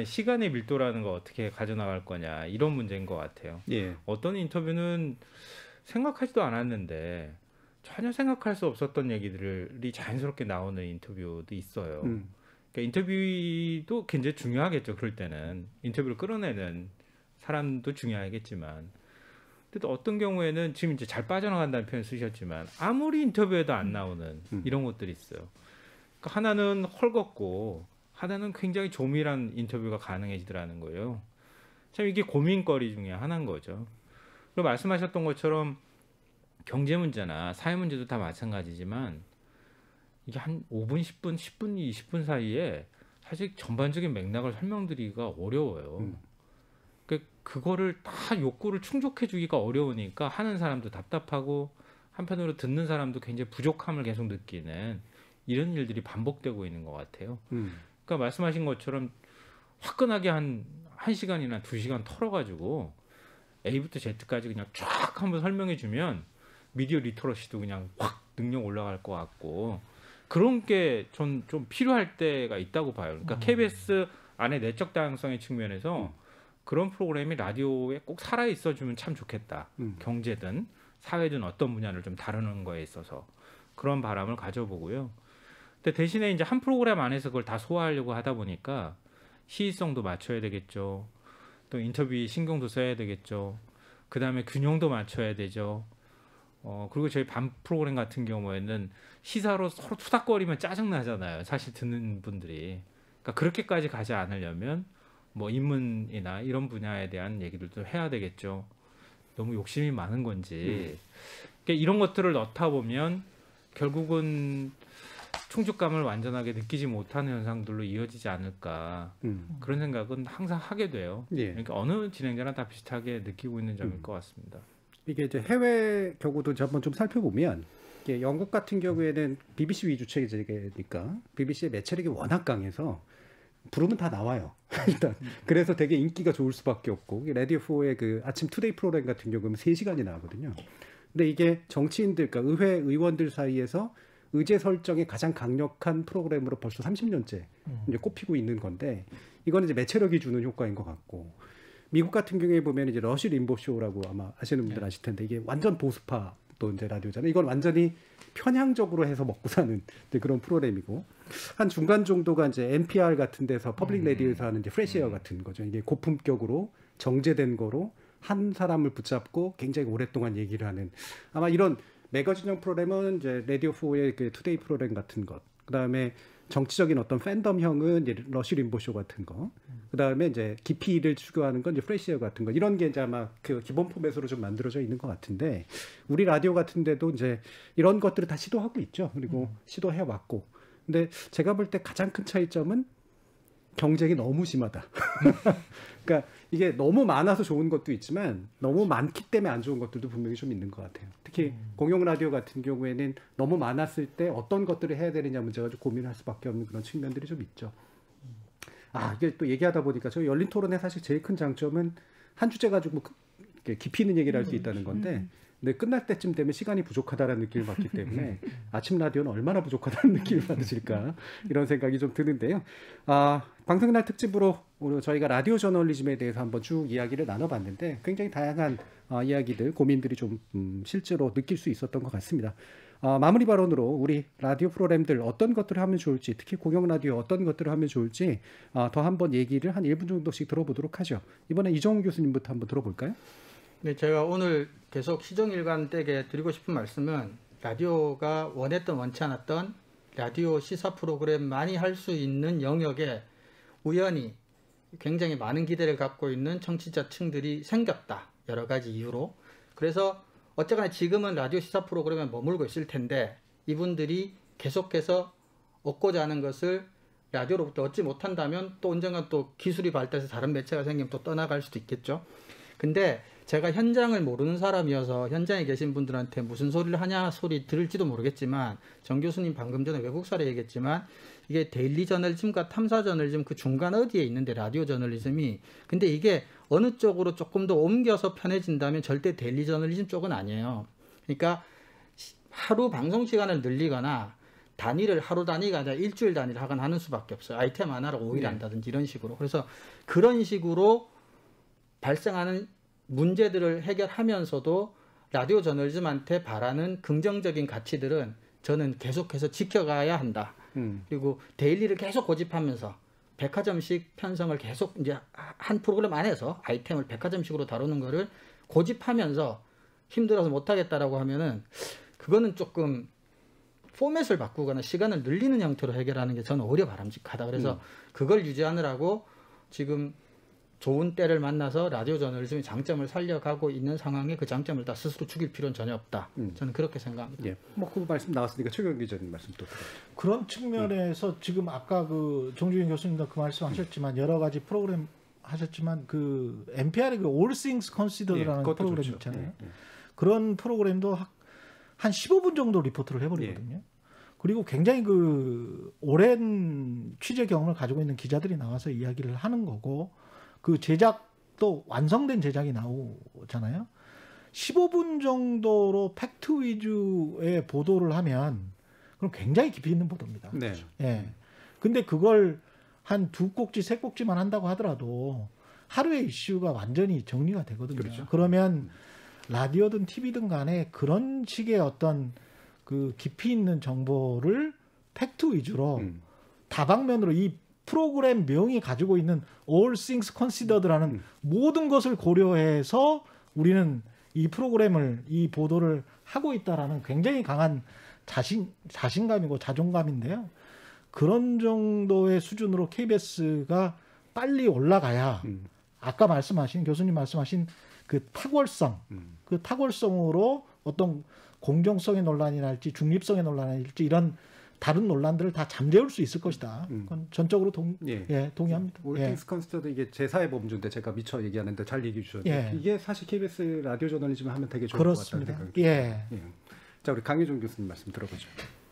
시간의 밀도라는 거 어떻게 가져나갈 거냐 이런 문제인 것 같아요. 어떤 인터뷰는 생각하지도 않았는데 전혀 생각할 수 없었던 얘기들이 자연스럽게 나오는 인터뷰도 있어요. 그러니까 인터뷰도 굉장히 중요하겠죠. 그럴 때는 인터뷰를 끌어내는 사람도 중요하겠지만, 근데 또 어떤 경우에는 지금 이제 잘 빠져나간다는 표현 쓰셨지만 아무리 인터뷰에도 안 나오는 이런 것들이 있어요. 그러니까 하나는 헐겁고 하나는 굉장히 조밀한 인터뷰가 가능해지더라는 거예요. 참 이게 고민거리 중에 하나인 거죠. 그리고 말씀하셨던 것처럼 경제 문제나 사회 문제도 다 마찬가지지만 이게 한 5분, 10분, 10분, 20분 사이에 사실 전반적인 맥락을 설명드리기가 어려워요. 그거를 다 욕구를 충족해 주기가 어려우니까 하는 사람도 답답하고 한편으로 듣는 사람도 굉장히 부족함을 계속 느끼는 이런 일들이 반복되고 있는 것 같아요. 그러니까 말씀하신 것처럼 화끈하게 한 1시간이나 2시간 털어가지고 A부터 Z까지 그냥 쫙 한번 설명해 주면 미디어 리터러시도 그냥 확 능력 올라갈 것 같고 그런 게 전 좀 필요할 때가 있다고 봐요. 그러니까 KBS 안에 내적 다양성의 측면에서 그런 프로그램이 라디오에 꼭 살아 있어주면 참 좋겠다. 경제든 사회든 어떤 분야를 좀 다루는 거에 있어서 그런 바람을 가져보고요. 근데 대신에 이제 한 프로그램 안에서 그걸 다 소화하려고 하다 보니까 시의성도 맞춰야 되겠죠. 또 인터뷰 신경도 써야 되겠죠. 그 다음에 균형도 맞춰야 되죠. 그리고 저희 밤 프로그램 같은 경우에는 시사로 서로 투닥거리면 짜증나잖아요. 사실 듣는 분들이. 그러니까 그렇게까지 가지 않으려면 뭐 인문이나 이런 분야에 대한 얘기들도 해야 되겠죠. 너무 욕심이 많은 건지. 그러니까 이런 것들을 넣다 보면 결국은 충족감을 완전하게 느끼지 못하는 현상들로 이어지지 않을까. 그런 생각은 항상 하게 돼요. 그러니까 어느 진행자나 다 비슷하게 느끼고 있는 점일 것 같습니다. 이게 이제 해외 경우도 한번 좀 살펴보면 이게 영국 같은 경우에는 BBC 위주 체제니까 BBC의 매체력이 워낙 강해서 부르면 다 나와요. 일단 그래서 되게 인기가 좋을 수밖에 없고 라디오 4의 그 아침 투데이 프로그램 같은 경우는 3시간이 나거든요. 근데 이게 정치인들, 그러니까 의회 의원들 사이에서 의제 설정이 가장 강력한 프로그램으로 벌써 30년째 이제 꼽히고 있는 건데 이거는 이제 매체력이 주는 효과인 것 같고 미국 같은 경우에 보면 이제 러시 림보 쇼라고 아마 아시는 분들 아실 텐데 이게 완전 보수파 또 이제 라디오잖아요. 이건 완전히 편향적으로 해서 먹고 사는 그런 프로그램이고 한 중간 정도가 이제 NPR 같은 데서 퍼블릭 라디오에서 하는 이제 프레시에어 같은 거죠. 이게 고품격으로 정제된 거로 한 사람을 붙잡고 굉장히 오랫동안 얘기를 하는 아마 이런 매거진형 프로그램은 이제 라디오 4의 그 투데이 프로그램 같은 것. 그다음에 정치적인 어떤 팬덤형은 이제 러시 림보 쇼 같은 거. 그다음에 이제 깊이를 추구하는 건 이제 프레시에어 같은 거. 이런 게 이제 아마 그 기본 포맷으로 좀 만들어져 있는 것 같은데 우리 라디오 같은 데도 이제 이런 것들을 다 시도하고 있죠. 그리고 시도해 왔고. 근데 제가 볼 때 가장 큰 차이점은 경쟁이 너무 심하다. 그러니까 이게 너무 많아서 좋은 것도 있지만 너무 많기 때문에 안 좋은 것들도 분명히 좀 있는 것 같아요. 특히 공영 라디오 같은 경우에는 너무 많았을 때 어떤 것들을 해야 되느냐 문제가 좀 고민할 수밖에 없는 그런 측면들이 좀 있죠. 이게 또 얘기하다 보니까 저희 열린 토론의 사실 제일 큰 장점은 한 주제 가지고 깊이 있는 얘기를 할 수 있다는 건데 근데 끝날 때쯤 되면 시간이 부족하다라는 느낌을 받기 때문에 아침 라디오는 얼마나 부족하다는 느낌을 받으실까 이런 생각이 좀 드는데요. 방송의 날 특집으로 저희가 라디오 저널리즘에 대해서 한번 쭉 이야기를 나눠봤는데 굉장히 다양한 이야기들, 고민들이 좀 실제로 느낄 수 있었던 것 같습니다. 마무리 발언으로 우리 라디오 프로그램들 어떤 것들을 하면 좋을지, 특히 공영 라디오 어떤 것들을 하면 좋을지 더 한번 얘기를 한 1분 정도씩 들어보도록 하죠. 이번에 이정훈 교수님부터 한번 들어볼까요? 네, 제가 오늘 계속 시종일관 댁에 드리고 싶은 말씀은 라디오가 원했던 원치 않았던 라디오 시사 프로그램 많이 할 수 있는 영역에 우연히 굉장히 많은 기대를 갖고 있는 청취자층들이 생겼다. 여러 가지 이유로. 그래서 어쨌거나 지금은 라디오 시사 프로그램에 머물고 있을 텐데 이분들이 계속해서 얻고자 하는 것을 라디오로부터 얻지 못한다면 또 언젠가 또 기술이 발달해서 다른 매체가 생기면 또 떠나갈 수도 있겠죠. 근데 제가 현장을 모르는 사람이어서 현장에 계신 분들한테 무슨 소리를 하냐 소리 들을지도 모르겠지만 정 교수님 방금 전에 외국 사례 얘기했지만 이게 데일리 저널리즘과 탐사 저널리즘 그 중간 어디에 있는데 라디오 저널리즘이 근데 이게 어느 쪽으로 조금 더 옮겨서 편해진다면 절대 데일리 저널리즘 쪽은 아니에요. 그러니까 하루 방송 시간을 늘리거나 단위를 하루 단위가 아니라 일주일 단위를 하거나 하는 수밖에 없어요. 아이템 하나를 5일 한다든지 이런 식으로. 그래서 그런 식으로 발생하는 문제들을 해결하면서도 라디오 저널리즘한테 바라는 긍정적인 가치들은 저는 계속해서 지켜가야 한다. 그리고 데일리를 계속 고집하면서 백화점식 편성을 계속 이제 한 프로그램 안에서 아이템을 백화점식으로 다루는 거를 고집하면서 힘들어서 못하겠다라고 하면은 그거는 조금 포맷을 바꾸거나 시간을 늘리는 형태로 해결하는 게 저는 오히려 바람직하다. 그래서 그걸 유지하느라고 지금 좋은 때를 만나서 라디오 저널리즘의 장점을 살려가고 있는 상황에 그 장점을 다 스스로 죽일 필요는 전혀 없다. 저는 그렇게 생각합니다. 예. 그 말씀 나왔으니까 최경 기자님 말씀 또 그런 측면에서 지금 아까 그 정주영 교수님도 그 말씀하셨지만 여러 가지 프로그램 하셨지만 그 NPR의 그 All Things Considered라는 프로그램 좋죠. 있잖아요. 그런 프로그램도 한 15분 정도 리포트를 해버리거든요. 그리고 굉장히 그 오랜 취재 경험을 가지고 있는 기자들이 나와서 이야기를 하는 거고 그 제작도 완성된 제작이 나오잖아요. 15분 정도로 팩트 위주의 보도를 하면 그럼 굉장히 깊이 있는 보도입니다. 네. 예. 근데 그걸 한 2꼭지, 3꼭지만 한다고 하더라도 하루의 이슈가 완전히 정리가 되거든요. 그렇죠. 그러면 라디오든 TV든 간에 그런 식의 어떤 그 깊이 있는 정보를 팩트 위주로 다방면으로 이 프로그램 명이 가지고 있는 All Things Considered라는 모든 것을 고려해서 우리는 이 프로그램을 이 보도를 하고 있다라는 굉장히 강한 자신감이고 자존감인데요. 그런 정도의 수준으로 KBS가 빨리 올라가야 아까 말씀하신 교수님 말씀하신 그 탁월성, 그 탁월성으로 어떤 공정성의 논란이랄지 중립성의 논란이랄지 이런 다른 논란들을 다 잠재울 수 있을 것이다. 그건 전적으로 동의합니다. 올팅스 컨스터도 이게 제4의 범주인데 제가 미처 얘기하는데 잘 얘기해 주셨는데 이게 사실 KBS 라디오 저널리즘 하면 되게 좋을 것 같다는 생각이 자, 우리 강혜종 교수님 말씀 들어보죠.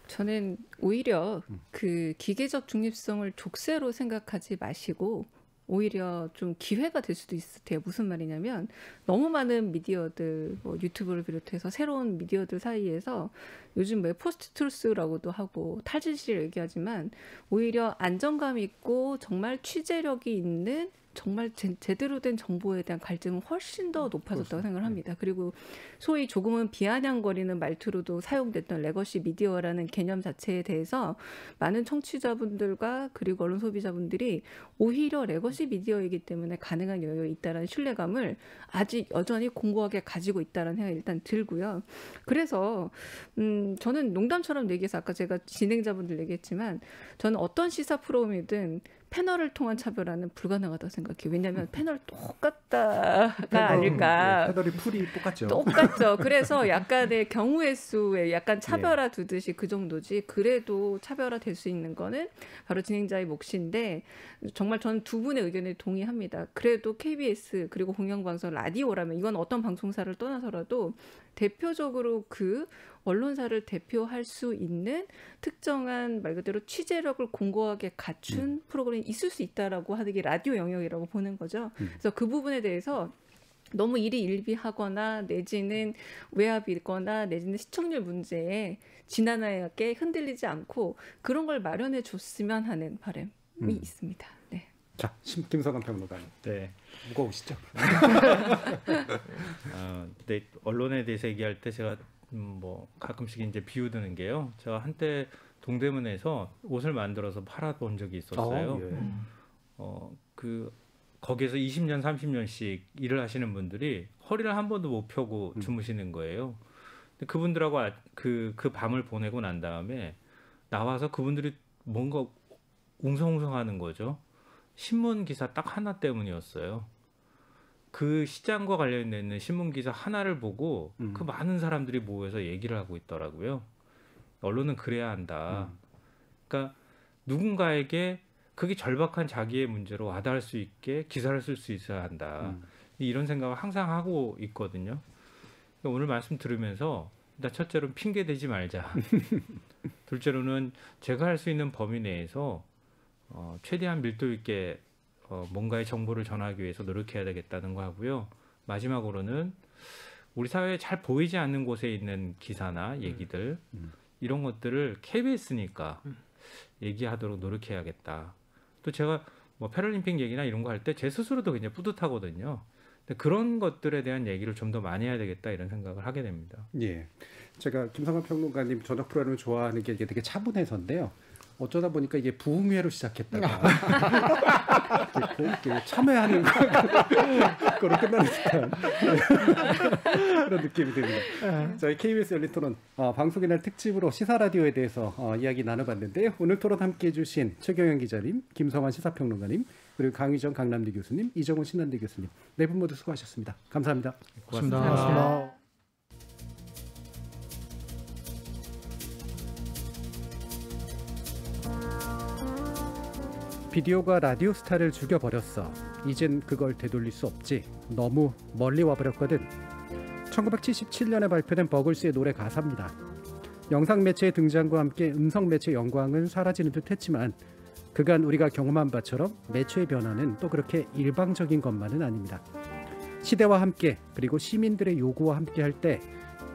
저는 오히려 그 기계적 중립성을 족쇄로 생각하지 마시고 오히려 좀 기회가 될 수도 있을 테요. 무슨 말이냐면 너무 많은 미디어들, 뭐 유튜브를 비롯해서 새로운 미디어들 사이에서 요즘 왜 포스트 트루스라고도 하고 탈진실을 얘기하지만 오히려 안정감 있고 정말 취재력이 있는 정말 제대로 된 정보에 대한 갈증은 훨씬 더 높아졌다고 생각을 합니다. 그리고 소위 조금은 비아냥거리는 말투로도 사용됐던 레거시 미디어라는 개념 자체에 대해서 많은 청취자분들과 그리고 언론 소비자분들이 오히려 레거시 미디어이기 때문에 가능한 여유가 있다는 신뢰감을 아직 여전히 공고하게 가지고 있다는 생각이 일단 들고요. 그래서 저는 농담처럼 얘기해서 아까 제가 진행자분들 얘기했지만 저는 어떤 시사 프로그램이든 패널을 통한 차별화는 불가능하다고 생각해요. 왜냐하면 패널 똑같다가 아닐까. 패널이 풀이 똑같죠. 똑같죠. 그래서 약간의 경우의 수에 약간 차별화 두듯이 그 정도지. 그래도 차별화 될 수 있는 거는 바로 진행자의 몫인데 정말 저는 두 분의 의견에 동의합니다. 그래도 KBS 그리고 공영방송 라디오라면 이건 어떤 방송사를 떠나서라도 대표적으로 그 언론사를 대표할 수 있는 특정한 말 그대로 취재력을 공고하게 갖춘 프로그램이 있을 수 있다라고 하는 게 라디오 영역이라고 보는 거죠. 그래서 그 부분에 대해서 너무 일이 일비하거나 내지는 외압이거나 내지는 시청률 문제에 지난하게 흔들리지 않고 그런 걸 마련해 줬으면 하는 바람이 있습니다. 네. 자, 김성환 평론가님. 네. 무거우시죠? 네, 언론에 대해서 얘기할 때 제가 뭐 가끔씩 이제 비유드는 게요. 제가 한때 동대문에서 옷을 만들어서 팔아본 적이 있었어요. 거기에서 20년, 30년씩 일을 하시는 분들이 허리를 한 번도 못 펴고 주무시는 거예요. 근데 그분들하고 그 밤을 보내고 난 다음에 나와서 그분들이 뭔가 웅성웅성하는 거죠. 신문 기사 딱 하나 때문이었어요. 그 시장과 관련된 신문 기사 하나를 보고 그 많은 사람들이 모여서 얘기를 하고 있더라고요. 언론은 그래야 한다. 그러니까 누군가에게 그게 절박한 자기의 문제로 와닿을 수 있게 기사를 쓸 수 있어야 한다. 이런 생각을 항상 하고 있거든요. 그러니까 오늘 말씀 들으면서 첫째로는 핑계 대지 말자. 둘째로는 제가 할 수 있는 범위 내에서 최대한 밀도 있게 뭔가의 정보를 전하기 위해서 노력해야 되겠다는 거 하고요. 마지막으로는 우리 사회에 잘 보이지 않는 곳에 있는 기사나 얘기들 이런 것들을 KBS니까 얘기하도록 노력해야겠다. 또 제가 뭐 패럴림픽 얘기나 이런 거 할 때 제 스스로도 굉장히 뿌듯하거든요. 근데 그런 것들에 대한 얘기를 좀 더 많이 해야 되겠다 이런 생각을 하게 됩니다. 예, 제가 김성환 평론가님 저녁 프로그램을 좋아하는 게 되게 차분해서인데요. 어쩌다 보니까 이게 부흥회로 시작했다가 이렇게 참여하는 거로 끝나는 듯한 그런 느낌이 듭니다. 저희 KBS 열린 토론 방송의 날 특집으로 시사 라디오에 대해서 이야기 나눠봤는데요. 오늘 토론 함께해 주신 최경영 기자님, 김성환 시사평론가님, 그리고 강유정 강남대 교수님, 이정훈 신한대 교수님 네 분 모두 수고하셨습니다. 감사합니다. 고맙습니다. 비디오가 라디오 스타를 죽여버렸어. 이젠 그걸 되돌릴 수 없지. 너무 멀리 와버렸거든. 1977년에 발표된 버글스의 노래 가사입니다. 영상 매체의 등장과 함께 음성 매체의 영광은 사라지는 듯 했지만 그간 우리가 경험한 바처럼 매체의 변화는 또 그렇게 일방적인 것만은 아닙니다. 시대와 함께 그리고 시민들의 요구와 함께 할 때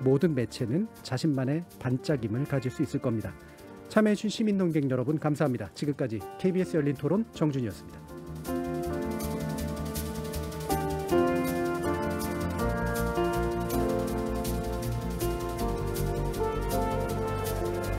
모든 매체는 자신만의 반짝임을 가질 수 있을 겁니다. 참여해주신 시민논객 여러분 감사합니다. 지금까지 KBS 열린 토론 정준이었습니다.